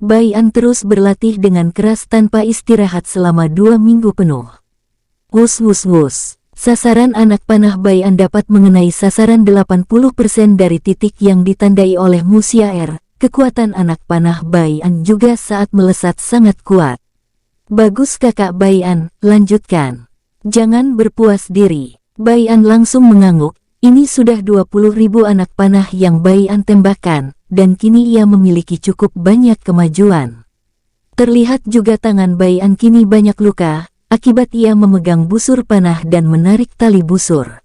Bai An terus berlatih dengan keras tanpa istirahat selama 2 minggu penuh. Wus wus wus, sasaran anak panah Bai An dapat mengenai sasaran 80% dari titik yang ditandai oleh Mu Xiaer. Kekuatan anak panah Bai An juga saat melesat sangat kuat. "Bagus kakak Bai An, lanjutkan. Jangan berpuas diri." Bai An langsung mengangguk, ini sudah 20.000 anak panah yang Bai An tembakkan, dan kini ia memiliki cukup banyak kemajuan. Terlihat juga tangan Bai An kini banyak luka, akibat ia memegang busur panah dan menarik tali busur.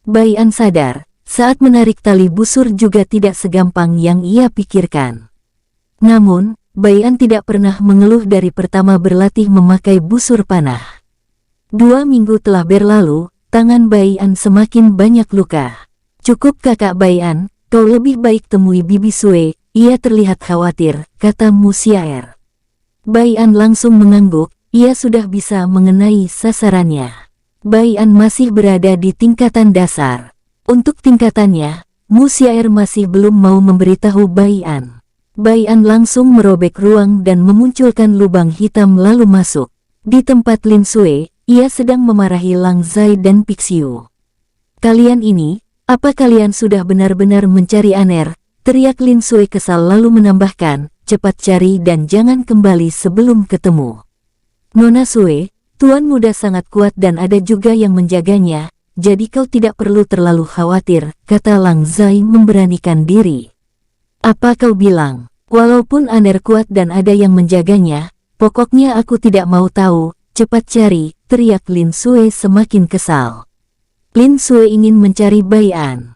Bai An sadar, saat menarik tali busur juga tidak segampang yang ia pikirkan. Namun, Bai An tidak pernah mengeluh dari pertama berlatih memakai busur panah. 2 minggu telah berlalu, tangan Bai An semakin banyak luka. Cukup kakak Bai An, kau lebih baik temui Bibi Sue, ia terlihat khawatir, kata Mu Xiaer. Bai An langsung mengangguk, ia sudah bisa mengenai sasarannya. Bai An masih berada di tingkatan dasar. Untuk tingkatannya, Mu Xiaer masih belum mau memberitahu Bai An. Bai An langsung merobek ruang dan memunculkan lubang hitam lalu masuk. Di tempat Lin Sue, ia sedang memarahi Lang Zai dan Pixiu. Kalian ini, apa kalian sudah benar-benar mencari Aner? Teriak Lin Sue kesal lalu menambahkan, cepat cari dan jangan kembali sebelum ketemu. Nona Sue, tuan muda sangat kuat dan ada juga yang menjaganya, jadi kau tidak perlu terlalu khawatir, kata Lang Zai memberanikan diri. Apa kau bilang? Walaupun Aner kuat dan ada yang menjaganya, pokoknya aku tidak mau tahu, cepat cari, teriak Lin Sue semakin kesal. Lin Sue ingin mencari Bai An.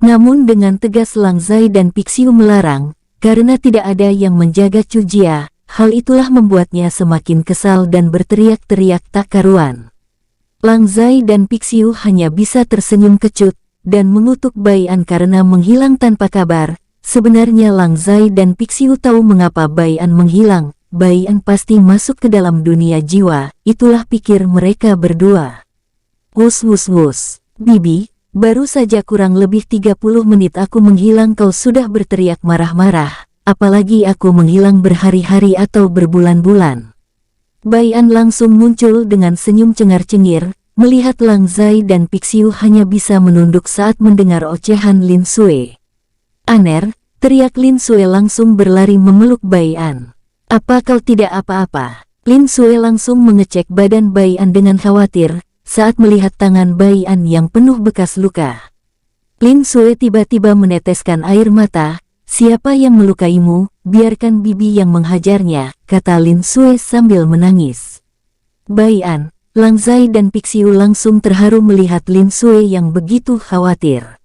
Namun dengan tegas Lang Zai dan Pixiu melarang, karena tidak ada yang menjaga Chu Jia, hal itulah membuatnya semakin kesal dan berteriak-teriak tak karuan. Lang Zai dan Pixiu hanya bisa tersenyum kecut, dan mengutuk Bai An karena menghilang tanpa kabar. Sebenarnya Lang Zai dan Pixiu tahu mengapa Bai An menghilang, Bai An pasti masuk ke dalam dunia jiwa, itulah pikir mereka berdua. Wus wus wus, Bibi, baru saja kurang lebih 30 menit aku menghilang kau sudah berteriak marah-marah, apalagi aku menghilang berhari-hari atau berbulan-bulan. Bai An langsung muncul dengan senyum cengar-cengir, melihat Lang Zai dan Pixiu hanya bisa menunduk saat mendengar ocehan Lin Sue. Aner, teriak Lin Sue langsung berlari memeluk Bai An. Apa kau tidak apa-apa? Lin Sue langsung mengecek badan Bai An dengan khawatir, saat melihat tangan Bai An yang penuh bekas luka. Lin Sue tiba-tiba meneteskan air mata, siapa yang melukaimu, biarkan bibi yang menghajarnya, kata Lin Sue sambil menangis. Bai An, Lang Zai dan Pixiu langsung terharu melihat Lin Sue yang begitu khawatir.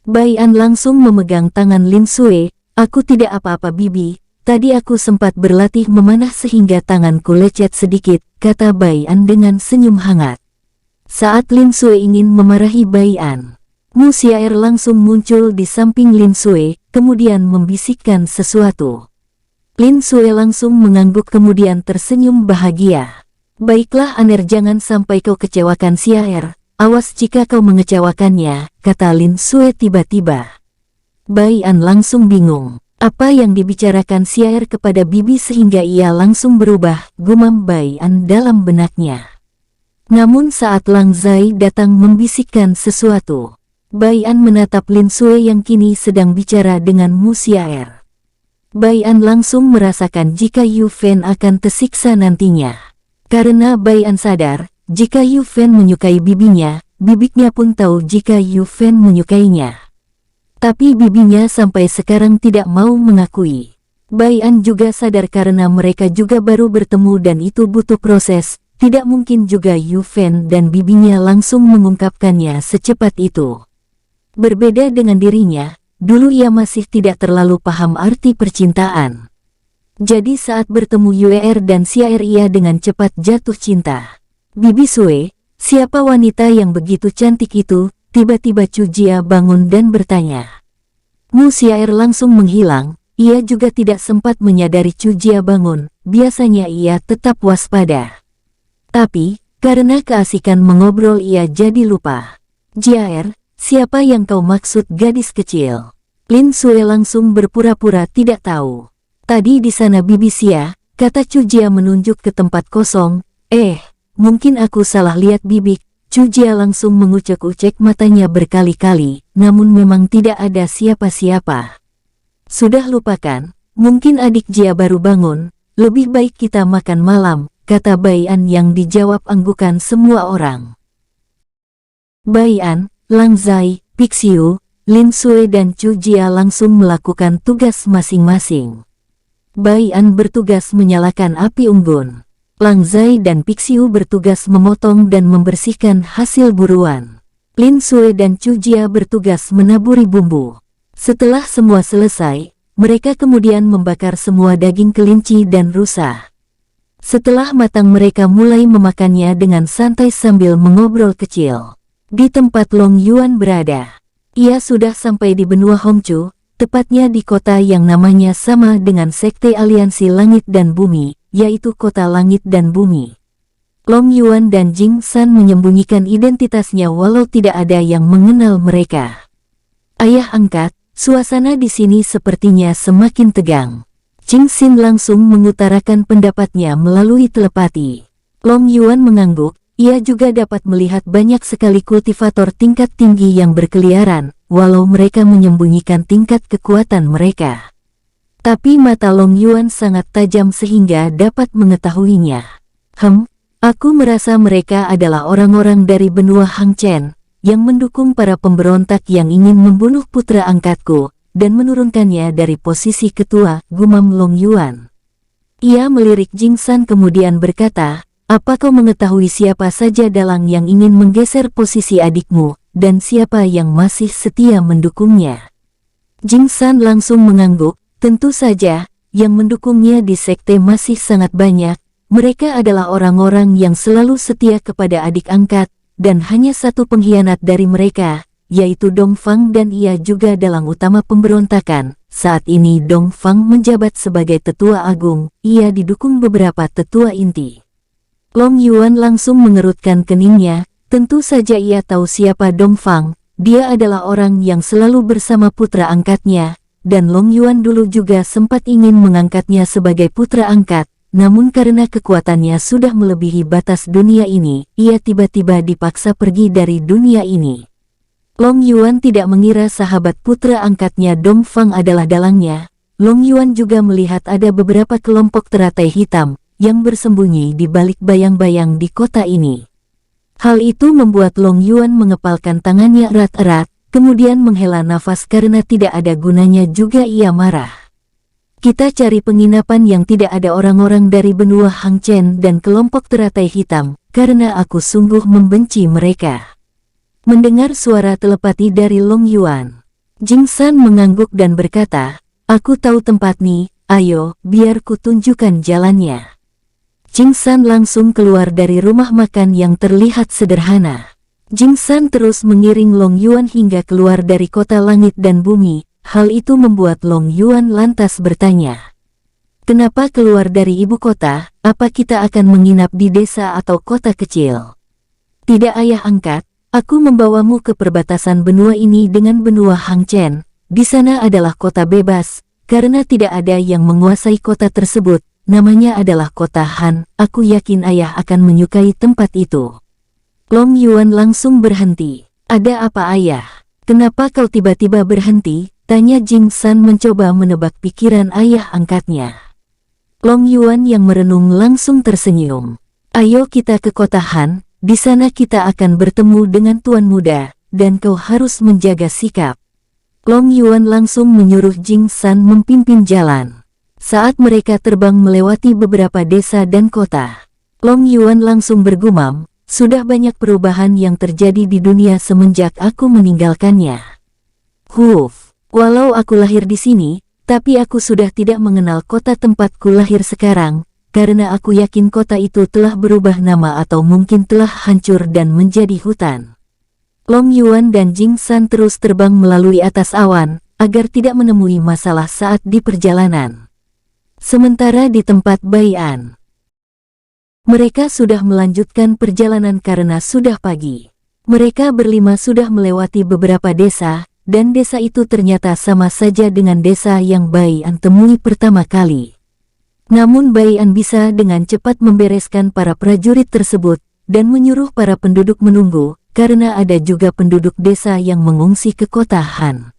Bai An langsung memegang tangan Lin Sue, aku tidak apa-apa bibi, tadi aku sempat berlatih memanah sehingga tanganku lecet sedikit, kata Bai An dengan senyum hangat. Saat Lin Sue ingin memarahi Bai An, Mu Xiaer langsung muncul di samping Lin Sue, kemudian membisikkan sesuatu. Lin Sue langsung mengangguk kemudian tersenyum bahagia. Baiklah Aner, jangan sampai kau kecewakan Xiaer, awas jika kau mengecewakannya, kata Lin Sue tiba-tiba. Bai An langsung bingung, apa yang dibicarakan Xiaer kepada bibi sehingga ia langsung berubah, gumam Bai An dalam benaknya. Namun saat Lang Zai datang membisikkan sesuatu, Bai An menatap Lin Sue yang kini sedang bicara dengan Mu Xiaer. Bai An langsung merasakan jika Yu Fen akan tersiksa nantinya. Karena Bai An sadar, jika Yu Fen menyukai bibinya, bibinya pun tahu jika Yu Fen menyukainya. Tapi bibinya sampai sekarang tidak mau mengakui. Bai An juga sadar karena mereka juga baru bertemu dan itu butuh proses. Tidak mungkin juga Yu Fen dan bibinya langsung mengungkapkannya secepat itu. Berbeda dengan dirinya, dulu ia masih tidak terlalu paham arti percintaan. Jadi saat bertemu Yuer dan Xiaer ia dengan cepat jatuh cinta. Bibi Sue, siapa wanita yang begitu cantik itu? Tiba-tiba Chu Jia bangun dan bertanya. Mu Xiaer langsung menghilang, ia juga tidak sempat menyadari Chu Jia bangun, biasanya ia tetap waspada. Tapi, karena keasikan mengobrol ia jadi lupa. Jiaer, siapa yang kau maksud gadis kecil? Lin Sue langsung berpura-pura tidak tahu. Tadi di sana Bibi Xia, kata Chu Jia menunjuk ke tempat kosong. Mungkin aku salah lihat Bibi. Chu Jia langsung mengucek-ucek matanya berkali-kali, namun memang tidak ada siapa-siapa. Sudah lupakan, mungkin adik Jia baru bangun, lebih baik kita makan malam, kata Bai An yang dijawab anggukan semua orang. Bai An, Lang Zai, Pixiu, Lin Sue dan Chu Jia langsung melakukan tugas masing-masing. Bai An bertugas menyalakan api unggun. Lang Zai dan Pixiu bertugas memotong dan membersihkan hasil buruan. Lin Sui dan Chu Jia bertugas menaburi bumbu. Setelah semua selesai, mereka kemudian membakar semua daging kelinci dan rusa. Setelah matang mereka mulai memakannya dengan santai sambil mengobrol kecil. Di tempat Long Yuan berada, ia sudah sampai di benua Hongchu, tepatnya di kota yang namanya sama dengan Sekte Aliansi Langit dan Bumi, yaitu Kota Langit dan Bumi. Long Yuan dan Jing San menyembunyikan identitasnya walau tidak ada yang mengenal mereka. Ayah angkat, suasana di sini sepertinya semakin tegang. Jing Xin langsung mengutarakan pendapatnya melalui telepati. Long Yuan mengangguk, ia juga dapat melihat banyak sekali kultivator tingkat tinggi yang berkeliaran, walau mereka menyembunyikan tingkat kekuatan mereka. Tapi mata Long Yuan sangat tajam sehingga dapat mengetahuinya. Aku merasa mereka adalah orang-orang dari benua Hang Chen, yang mendukung para pemberontak yang ingin membunuh putra angkatku, dan menurunkannya dari posisi ketua, gumam Long Yuan. Ia melirik Jing San kemudian berkata, apa kau mengetahui siapa saja dalang yang ingin menggeser posisi adikmu, dan siapa yang masih setia mendukungnya? Jing San langsung mengangguk, tentu saja, yang mendukungnya di sekte masih sangat banyak. Mereka adalah orang-orang yang selalu setia kepada adik angkat, dan hanya satu pengkhianat dari mereka, yaitu Dong Fang dan ia juga dalang utama pemberontakan. Saat ini Dong Fang menjabat sebagai tetua agung, ia didukung beberapa tetua inti. Long Yuan langsung mengerutkan keningnya, tentu saja ia tahu siapa Dong Fang, dia adalah orang yang selalu bersama putra angkatnya, dan Long Yuan dulu juga sempat ingin mengangkatnya sebagai putra angkat. Namun karena kekuatannya sudah melebihi batas dunia ini, ia tiba-tiba dipaksa pergi dari dunia ini. Long Yuan tidak mengira sahabat putra angkatnya Dong Fang adalah dalangnya. Long Yuan juga melihat ada beberapa kelompok teratai hitam yang bersembunyi di balik bayang-bayang di kota ini. Hal itu membuat Long Yuan mengepalkan tangannya erat-erat, kemudian menghela nafas karena tidak ada gunanya juga ia marah. Kita cari penginapan yang tidak ada orang-orang dari benua Hang Chen dan kelompok teratai hitam, karena aku sungguh membenci mereka. Mendengar suara telepati dari Long Yuan, Jing San mengangguk dan berkata, aku tahu tempat nih, ayo, biar ku tunjukkan jalannya. Jing San langsung keluar dari rumah makan yang terlihat sederhana. Jing San terus mengiring Long Yuan hingga keluar dari kota langit dan bumi. Hal itu membuat Long Yuan lantas bertanya, kenapa keluar dari ibu kota, apa kita akan menginap di desa atau kota kecil? Tidak ayah angkat, aku membawamu ke perbatasan benua ini dengan benua Hang Chen, di sana adalah kota bebas, karena tidak ada yang menguasai kota tersebut, namanya adalah kota Han, aku yakin ayah akan menyukai tempat itu. Long Yuan langsung berhenti, ada apa ayah? Kenapa kau tiba-tiba berhenti? Tanya Jing San mencoba menebak pikiran ayah angkatnya. Long Yuan yang merenung langsung tersenyum. Ayo kita ke kota Han, di sana kita akan bertemu dengan tuan muda, dan kau harus menjaga sikap. Long Yuan langsung menyuruh Jing San memimpin jalan. Saat mereka terbang melewati beberapa desa dan kota, Long Yuan langsung bergumam, sudah banyak perubahan yang terjadi di dunia semenjak aku meninggalkannya. Walau aku lahir di sini, tapi aku sudah tidak mengenal kota tempatku lahir sekarang, karena aku yakin kota itu telah berubah nama atau mungkin telah hancur dan menjadi hutan. Long Yuan dan Jing San terus terbang melalui atas awan, agar tidak menemui masalah saat di perjalanan. Sementara di tempat Bai'an, mereka sudah melanjutkan perjalanan karena sudah pagi. Mereka berlima sudah melewati beberapa desa, dan desa itu ternyata sama saja dengan desa yang Bai'an temui pertama kali. Namun Bai'an bisa dengan cepat membereskan para prajurit tersebut, dan menyuruh para penduduk menunggu, karena ada juga penduduk desa yang mengungsi ke kota Han.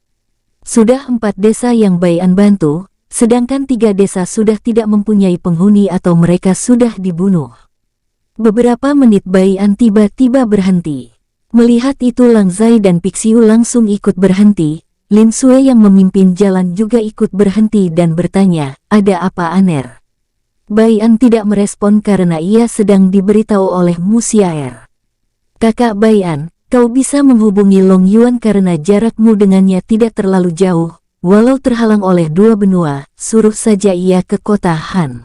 Sudah 4 desa yang Bai'an bantu, sedangkan 3 desa sudah tidak mempunyai penghuni atau mereka sudah dibunuh. Beberapa menit Bai'an tiba-tiba berhenti. Melihat itu Lang Zai dan Pixiu langsung ikut berhenti, Lin Sui yang memimpin jalan juga ikut berhenti dan bertanya, ada apa Aner? Bai'an tidak merespon karena ia sedang diberitahu oleh Mu Xiaer. Kakak Bai'an, kau bisa menghubungi Long Yuan karena jarakmu dengannya tidak terlalu jauh, walau terhalang oleh dua benua, suruh saja ia ke kota Han.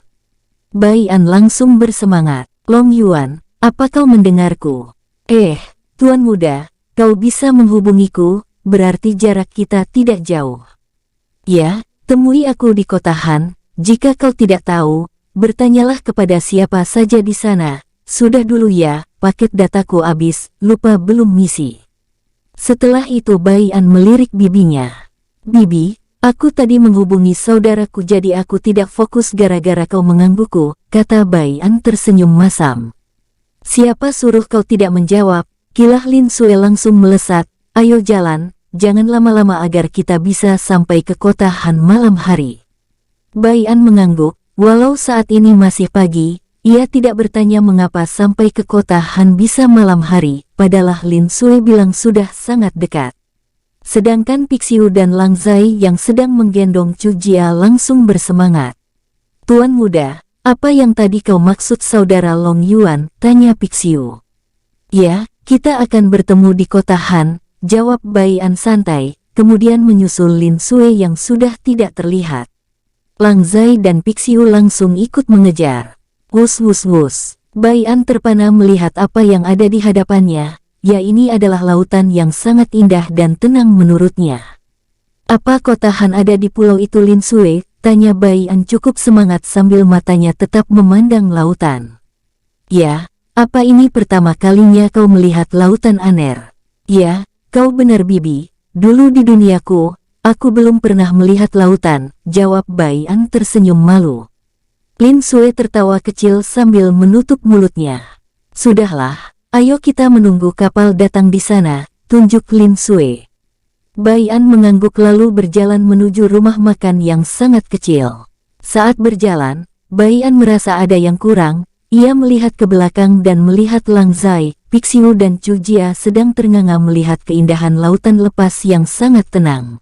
Bai An langsung bersemangat. Long Yuan, apa kau mendengarku? Tuan muda, kau bisa menghubungiku, berarti jarak kita tidak jauh. Ya, temui aku di kota Han, jika kau tidak tahu, bertanyalah kepada siapa saja di sana. Sudah dulu ya, paket dataku habis, lupa belum misi. Setelah itu Bai An melirik bibinya. Bibi, aku tadi menghubungi saudaraku jadi aku tidak fokus gara-gara kau menggangguku, kata Bai An tersenyum masam. Siapa suruh kau tidak menjawab? Kilah Lin Sue langsung melesat, ayo jalan, jangan lama-lama agar kita bisa sampai ke kota Han malam hari. Bai An mengangguk, walau saat ini masih pagi, ia tidak bertanya mengapa sampai ke kota Han bisa malam hari, padahal Lin Sue bilang sudah sangat dekat. Sedangkan Pixiu dan Lang Zai yang sedang menggendong Chu Jia langsung bersemangat. Tuan muda, apa yang tadi kau maksud saudara Long Yuan? Tanya Pixiu. Ya, kita akan bertemu di kota Han, jawab Bai An santai, kemudian menyusul Lin Sue yang sudah tidak terlihat. Lang Zai dan Pixiu langsung ikut mengejar. Wus wus wus. Bai An terpana melihat apa yang ada di hadapannya, ya ini adalah lautan yang sangat indah dan tenang menurutnya. Apa kota Han ada di pulau itu Lin Sue? Tanya Bai An cukup semangat sambil matanya tetap memandang lautan. Ya, apa ini pertama kalinya kau melihat lautan Aner? Ya, kau benar bibi, dulu di duniaku, aku belum pernah melihat lautan, jawab Bai An tersenyum malu. Lin Sue tertawa kecil sambil menutup mulutnya. Sudahlah, ayo kita menunggu kapal datang di sana, tunjuk Lin Sue. Bai An mengangguk lalu berjalan menuju rumah makan yang sangat kecil. Saat berjalan, Bai An merasa ada yang kurang, ia melihat ke belakang dan melihat Lang Zai, Pixiu dan Chu Jia sedang ternganga melihat keindahan lautan lepas yang sangat tenang.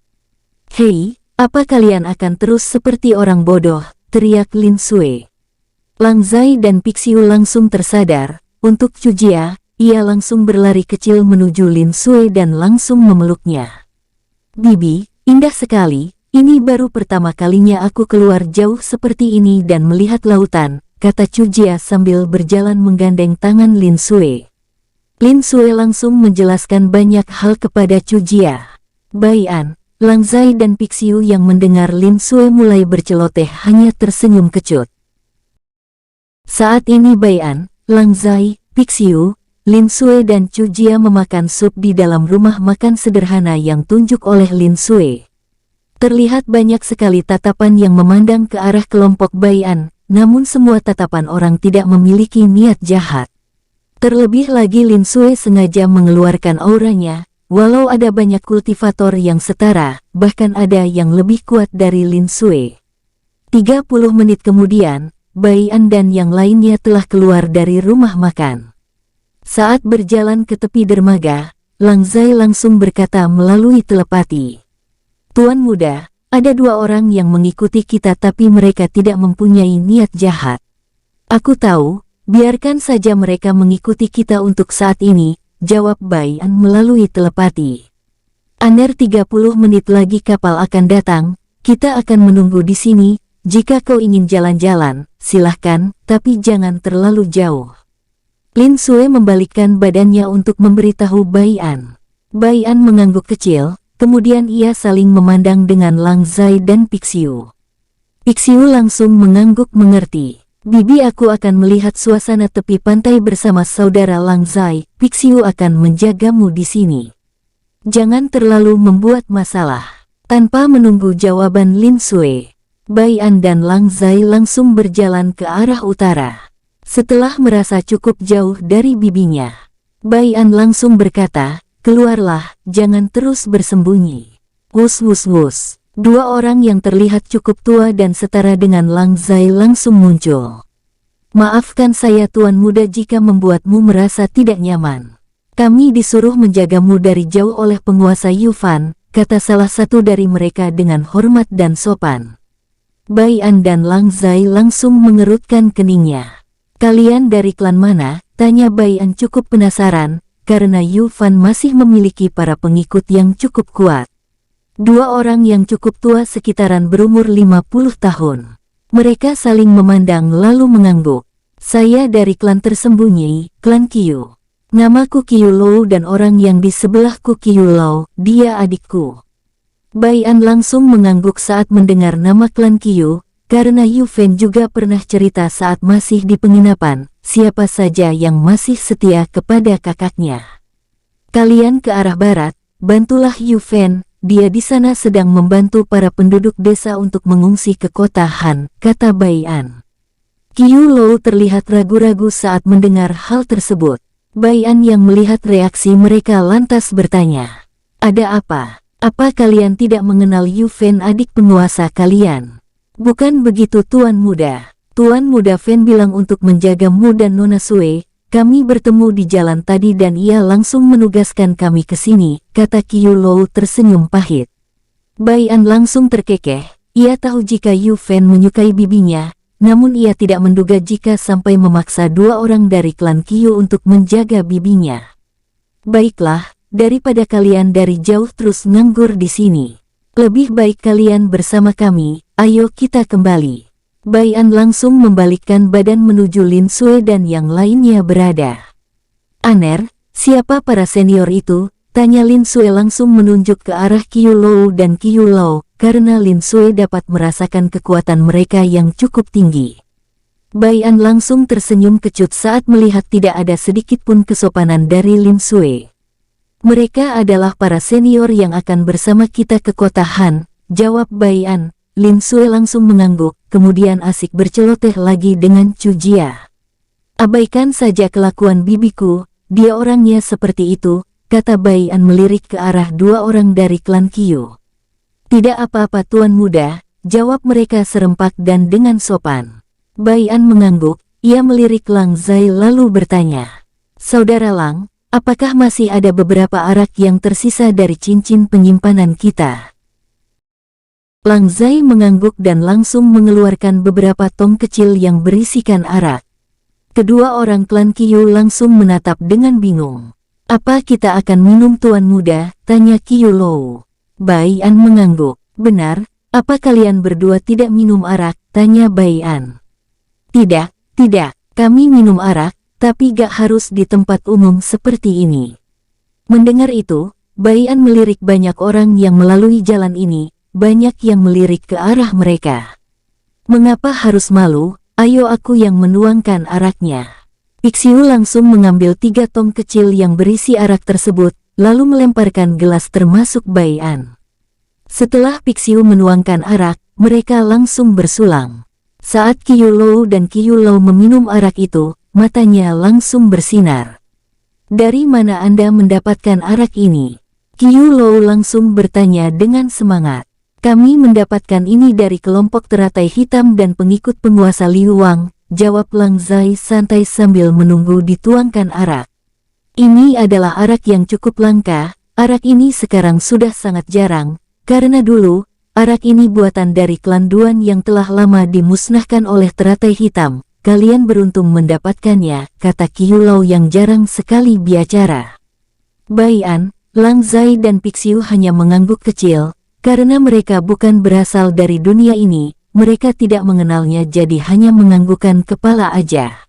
Hei, apa kalian akan terus seperti orang bodoh? Teriak Lin Sue. Lang Zai dan Pixiu langsung tersadar. Untuk Chu Jia, ia langsung berlari kecil menuju Lin Sue dan langsung memeluknya. Bibi, indah sekali, ini baru pertama kalinya aku keluar jauh seperti ini dan melihat lautan, kata Chu Jia sambil berjalan menggandeng tangan Lin Sue. Lin Sue langsung menjelaskan banyak hal kepada Chu Jia. Bai An, Lang Zai dan Pixiu yang mendengar Lin Sue mulai berceloteh hanya tersenyum kecut. Saat ini Bai An, Lang Zai, Pixiu, Lin Sue dan Chu Jia memakan sup di dalam rumah makan sederhana yang tunjuk oleh Lin Sue. Terlihat banyak sekali tatapan yang memandang ke arah kelompok Bai An, namun semua tatapan orang tidak memiliki niat jahat. Terlebih lagi Lin Sue sengaja mengeluarkan auranya. Walau ada banyak kultivator yang setara, bahkan ada yang lebih kuat dari Lin Sue. 30 menit kemudian, Bai An dan yang lainnya telah keluar dari rumah makan. Saat berjalan ke tepi dermaga, Lang Zai langsung berkata melalui telepati. Tuan muda, ada dua orang yang mengikuti kita tapi mereka tidak mempunyai niat jahat. Aku tahu, biarkan saja mereka mengikuti kita untuk saat ini, jawab Bai An melalui telepati. Aner 30 menit lagi kapal akan datang, kita akan menunggu di sini, jika kau ingin jalan-jalan, silahkan, tapi jangan terlalu jauh. Lin Sue membalikkan badannya untuk memberitahu Bai An. Bai An mengangguk kecil, kemudian ia saling memandang dengan Lang Zai dan Pixiu. Pixiu langsung mengangguk mengerti. Bibi aku akan melihat suasana tepi pantai bersama saudara Lang Zai, Pixiu akan menjagamu di sini. Jangan terlalu membuat masalah. Tanpa menunggu jawaban Lin Sue, Bai An dan Lang Zai langsung berjalan ke arah utara. Setelah merasa cukup jauh dari bibinya, Bai An langsung berkata, keluarlah, jangan terus bersembunyi. Wus wus wus. Dua orang yang terlihat cukup tua dan setara dengan Lang Zai langsung muncul. Maafkan saya tuan muda jika membuatmu merasa tidak nyaman. Kami disuruh menjagamu dari jauh oleh penguasa Yufan, kata salah satu dari mereka dengan hormat dan sopan. Bai An dan Lang Zai langsung mengerutkan keningnya. Kalian dari klan mana? Tanya Bai An cukup penasaran, karena Yu Fan masih memiliki para pengikut yang cukup kuat. Dua orang yang cukup tua sekitaran berumur 50 tahun. Mereka saling memandang lalu mengangguk. Saya dari klan tersembunyi, klan Qiu. Namaku Qiu Lou dan orang yang di sebelahku Qiu Lou, dia adikku. Bai An langsung mengangguk saat mendengar nama klan Qiu, karena Yu Fan juga pernah cerita saat masih di penginapan, siapa saja yang masih setia kepada kakaknya. Kalian ke arah barat, bantulah Yu Fan, dia di sana sedang membantu para penduduk desa untuk mengungsi ke kota Han, kata Bai An. Qiu Lou terlihat ragu-ragu saat mendengar hal tersebut. Bai An yang melihat reaksi mereka lantas bertanya, ada apa? Apa kalian tidak mengenal Yu Fan adik penguasa kalian? Bukan begitu Tuan Muda. Tuan Muda Fan bilang untuk menjagamu dan Nona Sue, kami bertemu di jalan tadi dan ia langsung menugaskan kami ke sini, kata Qiu Lou tersenyum pahit. Bai An langsung terkekeh, ia tahu jika Yu Fan menyukai bibinya, namun ia tidak menduga jika sampai memaksa dua orang dari klan Qiu untuk menjaga bibinya. Baiklah, daripada kalian dari jauh terus nganggur di sini. Lebih baik kalian bersama kami, ayo kita kembali. Bai An langsung membalikkan badan menuju Lin Sue dan yang lainnya berada. Aner, siapa para senior itu? Tanya Lin Sue langsung menunjuk ke arah Qiu Lou dan Qiu Lou, karena Lin Sue dapat merasakan kekuatan mereka yang cukup tinggi. Bai An langsung tersenyum kecut saat melihat tidak ada sedikit pun kesopanan dari Lin Sue. Mereka adalah para senior yang akan bersama kita ke kota Han, jawab Bai An. Lin Sue langsung mengangguk, kemudian asik berceloteh lagi dengan Chu Jia. Abaikan saja kelakuan bibiku, dia orangnya seperti itu, kata Bai An melirik ke arah dua orang dari klan Qiu. Tidak apa-apa Tuan Muda, jawab mereka serempak dan dengan sopan. Bai An mengangguk, ia melirik Lang Zai lalu bertanya. Saudara Lang, apakah masih ada beberapa arak yang tersisa dari cincin penyimpanan kita? Lang Zai mengangguk dan langsung mengeluarkan beberapa tong kecil yang berisikan arak. Kedua orang klan Qiu langsung menatap dengan bingung. Apa kita akan minum Tuan Muda? Tanya Qiu Lou. Bai An mengangguk. Benar, apa kalian berdua tidak minum arak? Tanya Bai An. Tidak, kami minum arak, tapi gak harus di tempat umum seperti ini. Mendengar itu, Bai An melirik banyak orang yang melalui jalan ini. Banyak yang melirik ke arah mereka. Mengapa harus malu? Ayo aku yang menuangkan araknya. Pixiu langsung mengambil 3 tong kecil yang berisi arak tersebut, lalu melemparkan gelas termasuk Bai An. Setelah Pixiu menuangkan arak, mereka langsung bersulang. Saat Qiu Lou dan Qiu Lou meminum arak itu, matanya langsung bersinar. Dari mana Anda mendapatkan arak ini? Qiu Lou langsung bertanya dengan semangat. Kami mendapatkan ini dari kelompok teratai hitam dan pengikut penguasa Liu Wang, jawab Lang Zai santai sambil menunggu dituangkan arak. Ini adalah arak yang cukup langka, arak ini sekarang sudah sangat jarang, karena dulu, arak ini buatan dari klan Duan yang telah lama dimusnahkan oleh teratai hitam. Kalian beruntung mendapatkannya, kata Qiu Lou yang jarang sekali bicara. Bai An, Lang Zai dan Pixiu hanya mengangguk kecil. Karena mereka bukan berasal dari dunia ini, mereka tidak mengenalnya jadi hanya menganggukkan kepala aja.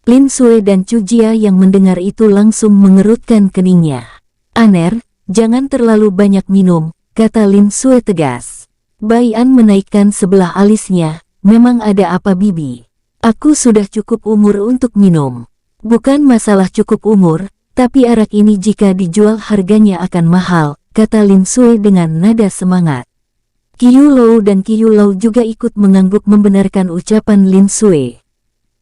Lin Sue dan Chu Jia yang mendengar itu langsung mengerutkan keningnya. Aner, jangan terlalu banyak minum, kata Lin Sue tegas. Bai An menaikkan sebelah alisnya, memang ada apa bibi? Aku sudah cukup umur untuk minum. Bukan masalah cukup umur, tapi arak ini jika dijual harganya akan mahal, kata Lin Sue dengan nada semangat. Qiu Lou dan Qiu Lou juga ikut mengangguk membenarkan ucapan Lin Sue.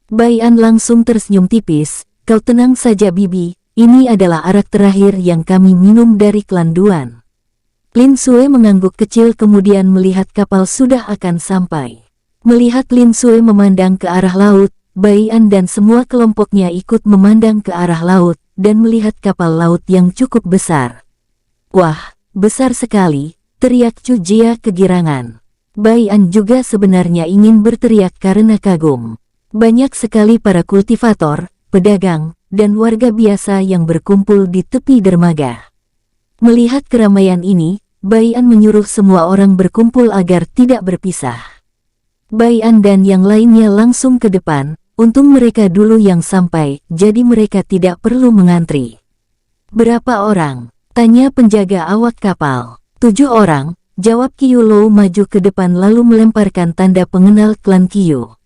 Bai An langsung tersenyum tipis, kau tenang saja bibi, ini adalah arak terakhir yang kami minum dari klan Duan. Lin Sue mengangguk kecil kemudian melihat kapal sudah akan sampai. Melihat Lin Sue memandang ke arah laut, Bai An dan semua kelompoknya ikut memandang ke arah laut, dan melihat kapal laut yang cukup besar. Wah, besar sekali, teriak Chu Jia kegirangan. Bai An juga sebenarnya ingin berteriak karena kagum. Banyak sekali para kultivator, pedagang, dan warga biasa yang berkumpul di tepi dermaga. Melihat keramaian ini, Bai An menyuruh semua orang berkumpul agar tidak berpisah. Bai An dan yang lainnya langsung ke depan, untung mereka dulu yang sampai, jadi mereka tidak perlu mengantri. Berapa orang? Tanya penjaga awak kapal. 7 orang, jawab Qiu Lou maju ke depan lalu melemparkan tanda pengenal klan Qiu.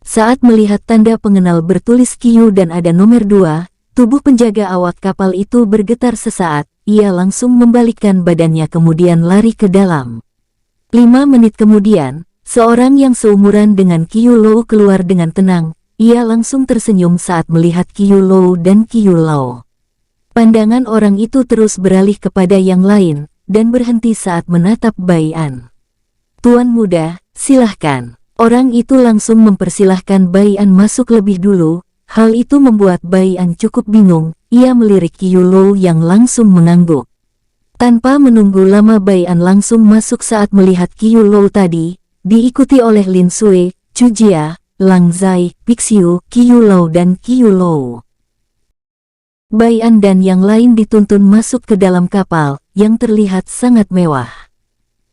Saat melihat tanda pengenal bertulis Qiu dan ada nomor 2, tubuh penjaga awak kapal itu bergetar sesaat, ia langsung membalikkan badannya kemudian lari ke dalam. 5 menit kemudian, seorang yang seumuran dengan Qiu Lou keluar dengan tenang, ia langsung tersenyum saat melihat Qiu Lou dan Qiu Lou. Pandangan orang itu terus beralih kepada yang lain, dan berhenti saat menatap Bai An. Tuan muda, silahkan. Orang itu langsung mempersilahkan Bai An masuk lebih dulu, hal itu membuat Bai An cukup bingung, ia melirik Qiu Lou yang langsung mengangguk. Tanpa menunggu lama Bai An langsung masuk saat melihat Qiu Lou tadi, diikuti oleh Lin Sui, Chu Jia, Lang Zai, Pixiu, Qiu Lou dan Qiu Lou. Bai An dan yang lain dituntun masuk ke dalam kapal, yang terlihat sangat mewah.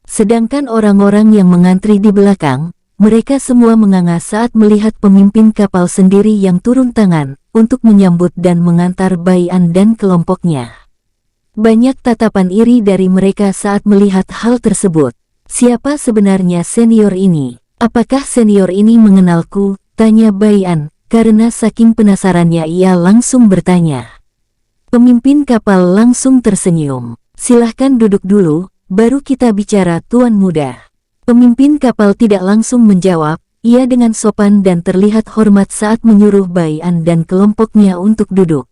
Sedangkan orang-orang yang mengantri di belakang, mereka semua menganga saat melihat pemimpin kapal sendiri yang turun tangan, untuk menyambut dan mengantar Bai An dan kelompoknya. Banyak tatapan iri dari mereka saat melihat hal tersebut. Siapa sebenarnya senior ini? Apakah senior ini mengenalku? Tanya Bai An, karena saking penasarannya ia langsung bertanya. Pemimpin kapal langsung tersenyum. Silahkan duduk dulu, baru kita bicara tuan muda. Pemimpin kapal tidak langsung menjawab, ia dengan sopan dan terlihat hormat saat menyuruh Bai An dan kelompoknya untuk duduk.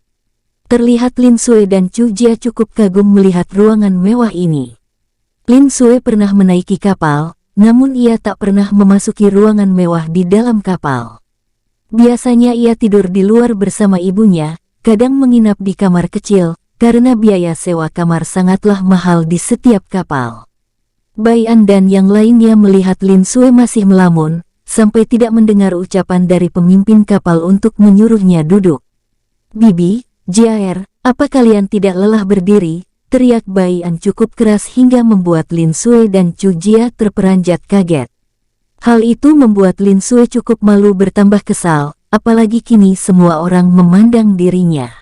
Terlihat Lin Sui dan Chu Jia cukup kagum melihat ruangan mewah ini. Lin Sui pernah menaiki kapal, namun ia tak pernah memasuki ruangan mewah di dalam kapal. Biasanya ia tidur di luar bersama ibunya, kadang menginap di kamar kecil, karena biaya sewa kamar sangatlah mahal di setiap kapal. Bai An dan yang lainnya melihat Lin Sui masih melamun, sampai tidak mendengar ucapan dari pemimpin kapal untuk menyuruhnya duduk. Bibi, Jiaer, apa kalian tidak lelah berdiri? Teriak Bai An cukup keras hingga membuat Lin Sui dan Chu Jia terperanjat kaget. Hal itu membuat Lin Sui cukup malu bertambah kesal, apalagi kini semua orang memandang dirinya.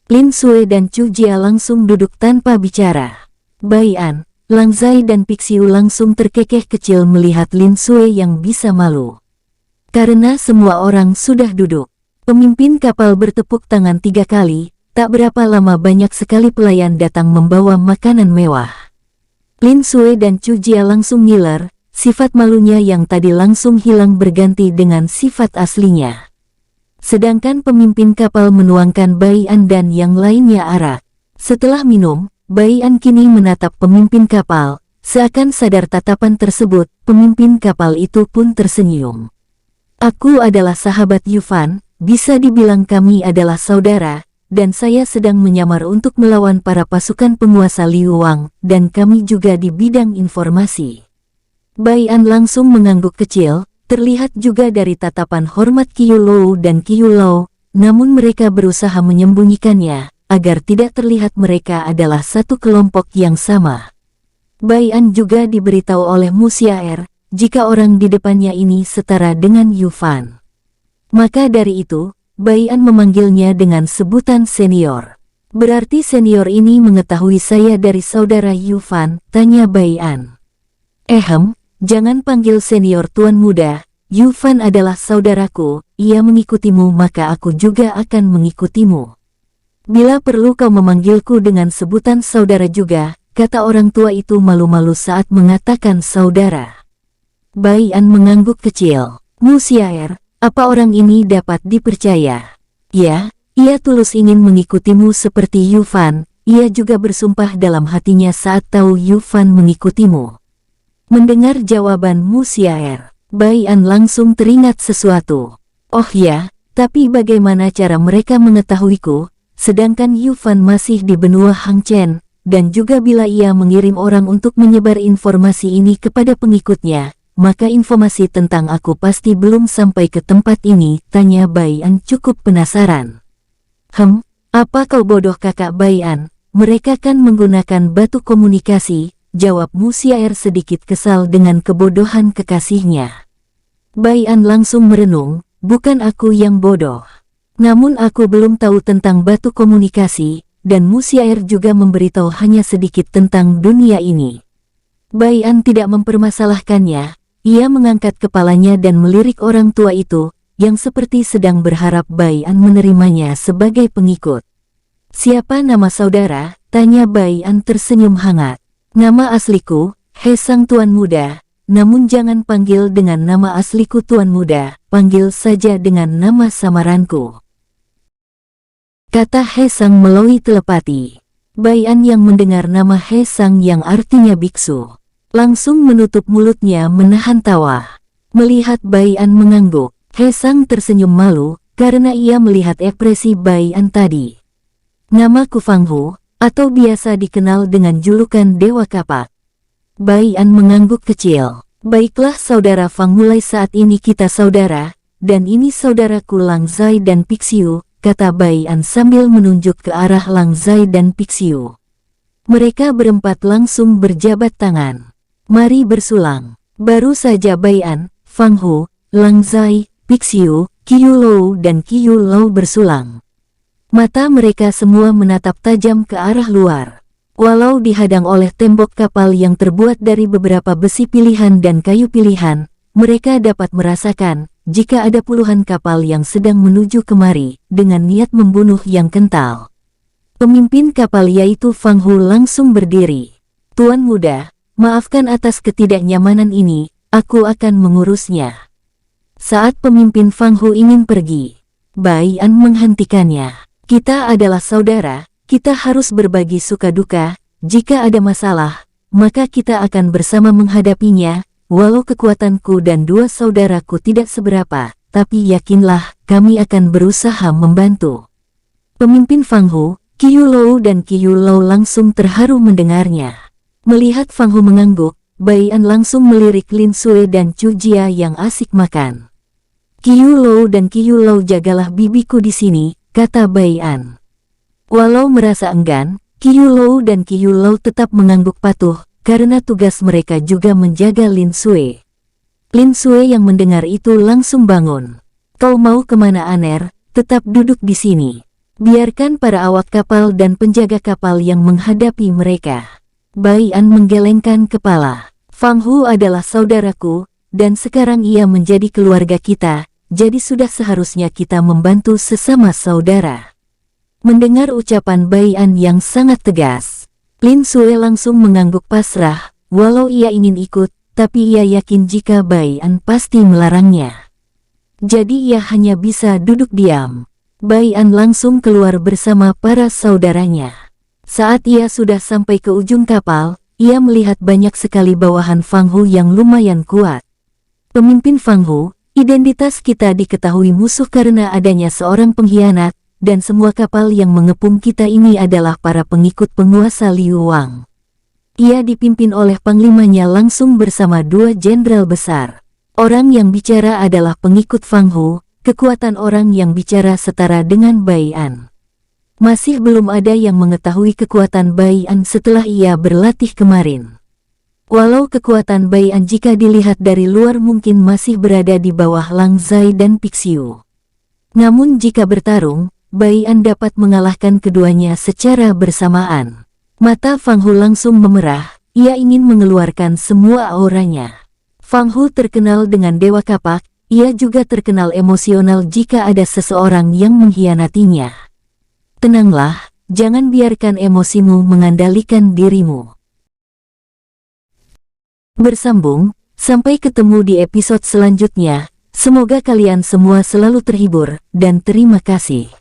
Lin Sui dan Chu Jia langsung duduk tanpa bicara. Bai An, Lang Zai dan Pixiu langsung terkekeh kecil melihat Lin Sui yang bisa malu. Karena semua orang sudah duduk, pemimpin kapal bertepuk tangan 3 kali, tak berapa lama banyak sekali pelayan datang membawa makanan mewah. Lin Sui dan Chu Jia langsung ngiler, sifat malunya yang tadi langsung hilang berganti dengan sifat aslinya. Sedangkan pemimpin kapal menuangkan Bai An dan yang lainnya arak. Setelah minum, Bai An kini menatap pemimpin kapal, seakan sadar tatapan tersebut, pemimpin kapal itu pun tersenyum. Aku adalah sahabat Yufan, bisa dibilang kami adalah saudara, dan saya sedang menyamar untuk melawan para pasukan penguasa Liu Wang, dan kami juga di bidang informasi. Bai An langsung mengangguk kecil, terlihat juga dari tatapan hormat Qiu Lou dan Qiu Lou, namun mereka berusaha menyembunyikannya, agar tidak terlihat mereka adalah satu kelompok yang sama. Bai An juga diberitahu oleh Mu Xiaer, jika orang di depannya ini setara dengan Yufan. Maka dari itu, Bai An memanggilnya dengan sebutan senior. Berarti senior ini mengetahui saya dari saudara Yufan, tanya Bai An. Jangan panggil senior tuan muda, Yufan adalah saudaraku, ia mengikutimu maka aku juga akan mengikutimu. Bila perlu kau memanggilku dengan sebutan saudara juga, kata orang tua itu malu-malu saat mengatakan saudara. Bai An mengangguk kecil. Mu Xiaer, apa orang ini dapat dipercaya? Ya, ia tulus ingin mengikutimu seperti Yufan, ia juga bersumpah dalam hatinya saat tahu Yufan mengikutimu. Mendengar jawaban Mu Xiaer, Bai An langsung teringat sesuatu. Oh ya, tapi bagaimana cara mereka mengetahuiku, sedangkan Yufan masih di benua Hang Chen, dan juga bila ia mengirim orang untuk menyebar informasi ini kepada pengikutnya, maka informasi tentang aku pasti belum sampai ke tempat ini, tanya Bai An cukup penasaran. Apa kau bodoh kakak Bai'an? Mereka kan menggunakan batu komunikasi, jawab Musiaer sedikit kesal dengan kebodohan kekasihnya. Bai'an langsung merenung, bukan aku yang bodoh. Namun aku belum tahu tentang batu komunikasi, dan Musiaer juga memberitahu hanya sedikit tentang dunia ini. Bai'an tidak mempermasalahkannya, ia mengangkat kepalanya dan melirik orang tua itu, yang seperti sedang berharap Bai'an menerimanya sebagai pengikut. Siapa nama saudara? Tanya Bai'an tersenyum hangat. Nama asliku, He Sang Tuan Muda, namun jangan panggil dengan nama asliku Tuan Muda, panggil saja dengan nama samaranku. Kata He Sang melalui telepati. Bai'an yang mendengar nama He Sang yang artinya biksu, langsung menutup mulutnya menahan tawa. Melihat Bai'an mengangguk, He Sang tersenyum malu, karena ia melihat ekspresi Bai'an tadi. Namaku Fang Hu, atau biasa dikenal dengan julukan Dewa Kapak. Bai'an mengangguk kecil. Baiklah saudara Fang, mulai saat ini kita saudara, dan ini saudaraku Lang Zai dan Pixiu, kata Bai'an sambil menunjuk ke arah Lang Zai dan Pixiu. Mereka berempat langsung berjabat tangan. Mari bersulang. Baru saja Bai'an, Fang Hu, Lang Zai, Pixiu, Qiyu Lou dan Qiyu Lou bersulang. Mata mereka semua menatap tajam ke arah luar. Walau dihadang oleh tembok kapal yang terbuat dari beberapa besi pilihan dan kayu pilihan, mereka dapat merasakan jika ada puluhan kapal yang sedang menuju kemari dengan niat membunuh yang kental. Pemimpin kapal yaitu Fang Hu langsung berdiri. Tuan Muda, maafkan atas ketidaknyamanan ini, aku akan mengurusnya. Saat pemimpin Fang Hu ingin pergi, Bai'an menghentikannya. Kita adalah saudara, kita harus berbagi suka duka, jika ada masalah, maka kita akan bersama menghadapinya, walau kekuatanku dan dua saudaraku tidak seberapa, tapi yakinlah, kami akan berusaha membantu. Pemimpin Fang Hu, Qiyu Lou dan Qiyu Lou langsung terharu mendengarnya. Melihat Fang Hu mengangguk, Bai'an langsung melirik Lin Sui dan Chu Jia yang asik makan. Qiyu Lou dan Qiyu Lou, jagalah bibiku di sini, kata Bai'an. Walau merasa enggan, Qiyu Lou dan Qiyu Lou tetap mengangguk patuh, karena tugas mereka juga menjaga Lin Sui. Lin Sui yang mendengar itu langsung bangun. Kau mau kemana Aner? Tetap duduk di sini. Biarkan para awak kapal dan penjaga kapal yang menghadapi mereka. Bai'an menggelengkan kepala. Fang Hu adalah saudaraku, dan sekarang ia menjadi keluarga kita. Jadi sudah seharusnya kita membantu sesama saudara. Mendengar ucapan Bai'an yang sangat tegas, Lin Sui langsung mengangguk pasrah, walau ia ingin ikut, tapi ia yakin jika Bai'an pasti melarangnya. Jadi ia hanya bisa duduk diam. Bai'an langsung keluar bersama para saudaranya. Saat ia sudah sampai ke ujung kapal, ia melihat banyak sekali bawahan Fang Hu yang lumayan kuat. Pemimpin Fang Hu, identitas kita diketahui musuh karena adanya seorang pengkhianat, dan semua kapal yang mengepung kita ini adalah para pengikut penguasa Liu Wang. Ia dipimpin oleh panglimanya langsung bersama dua jenderal besar. Orang yang bicara adalah pengikut Fang Hu, kekuatan orang yang bicara setara dengan Bai'an. Masih belum ada yang mengetahui kekuatan Bai'an setelah ia berlatih kemarin. Walau kekuatan Bai'an jika dilihat dari luar mungkin masih berada di bawah Lang Zai dan Pixiu. Namun jika bertarung, Bai'an dapat mengalahkan keduanya secara bersamaan. Mata Fang Hu langsung memerah, ia ingin mengeluarkan semua auranya. Fang Hu terkenal dengan Dewa Kapak, ia juga terkenal emosional jika ada seseorang yang mengkhianatinya. Tenanglah, jangan biarkan emosimu mengandalkan dirimu. Bersambung, sampai ketemu di episode selanjutnya. Semoga kalian semua selalu terhibur, dan terima kasih.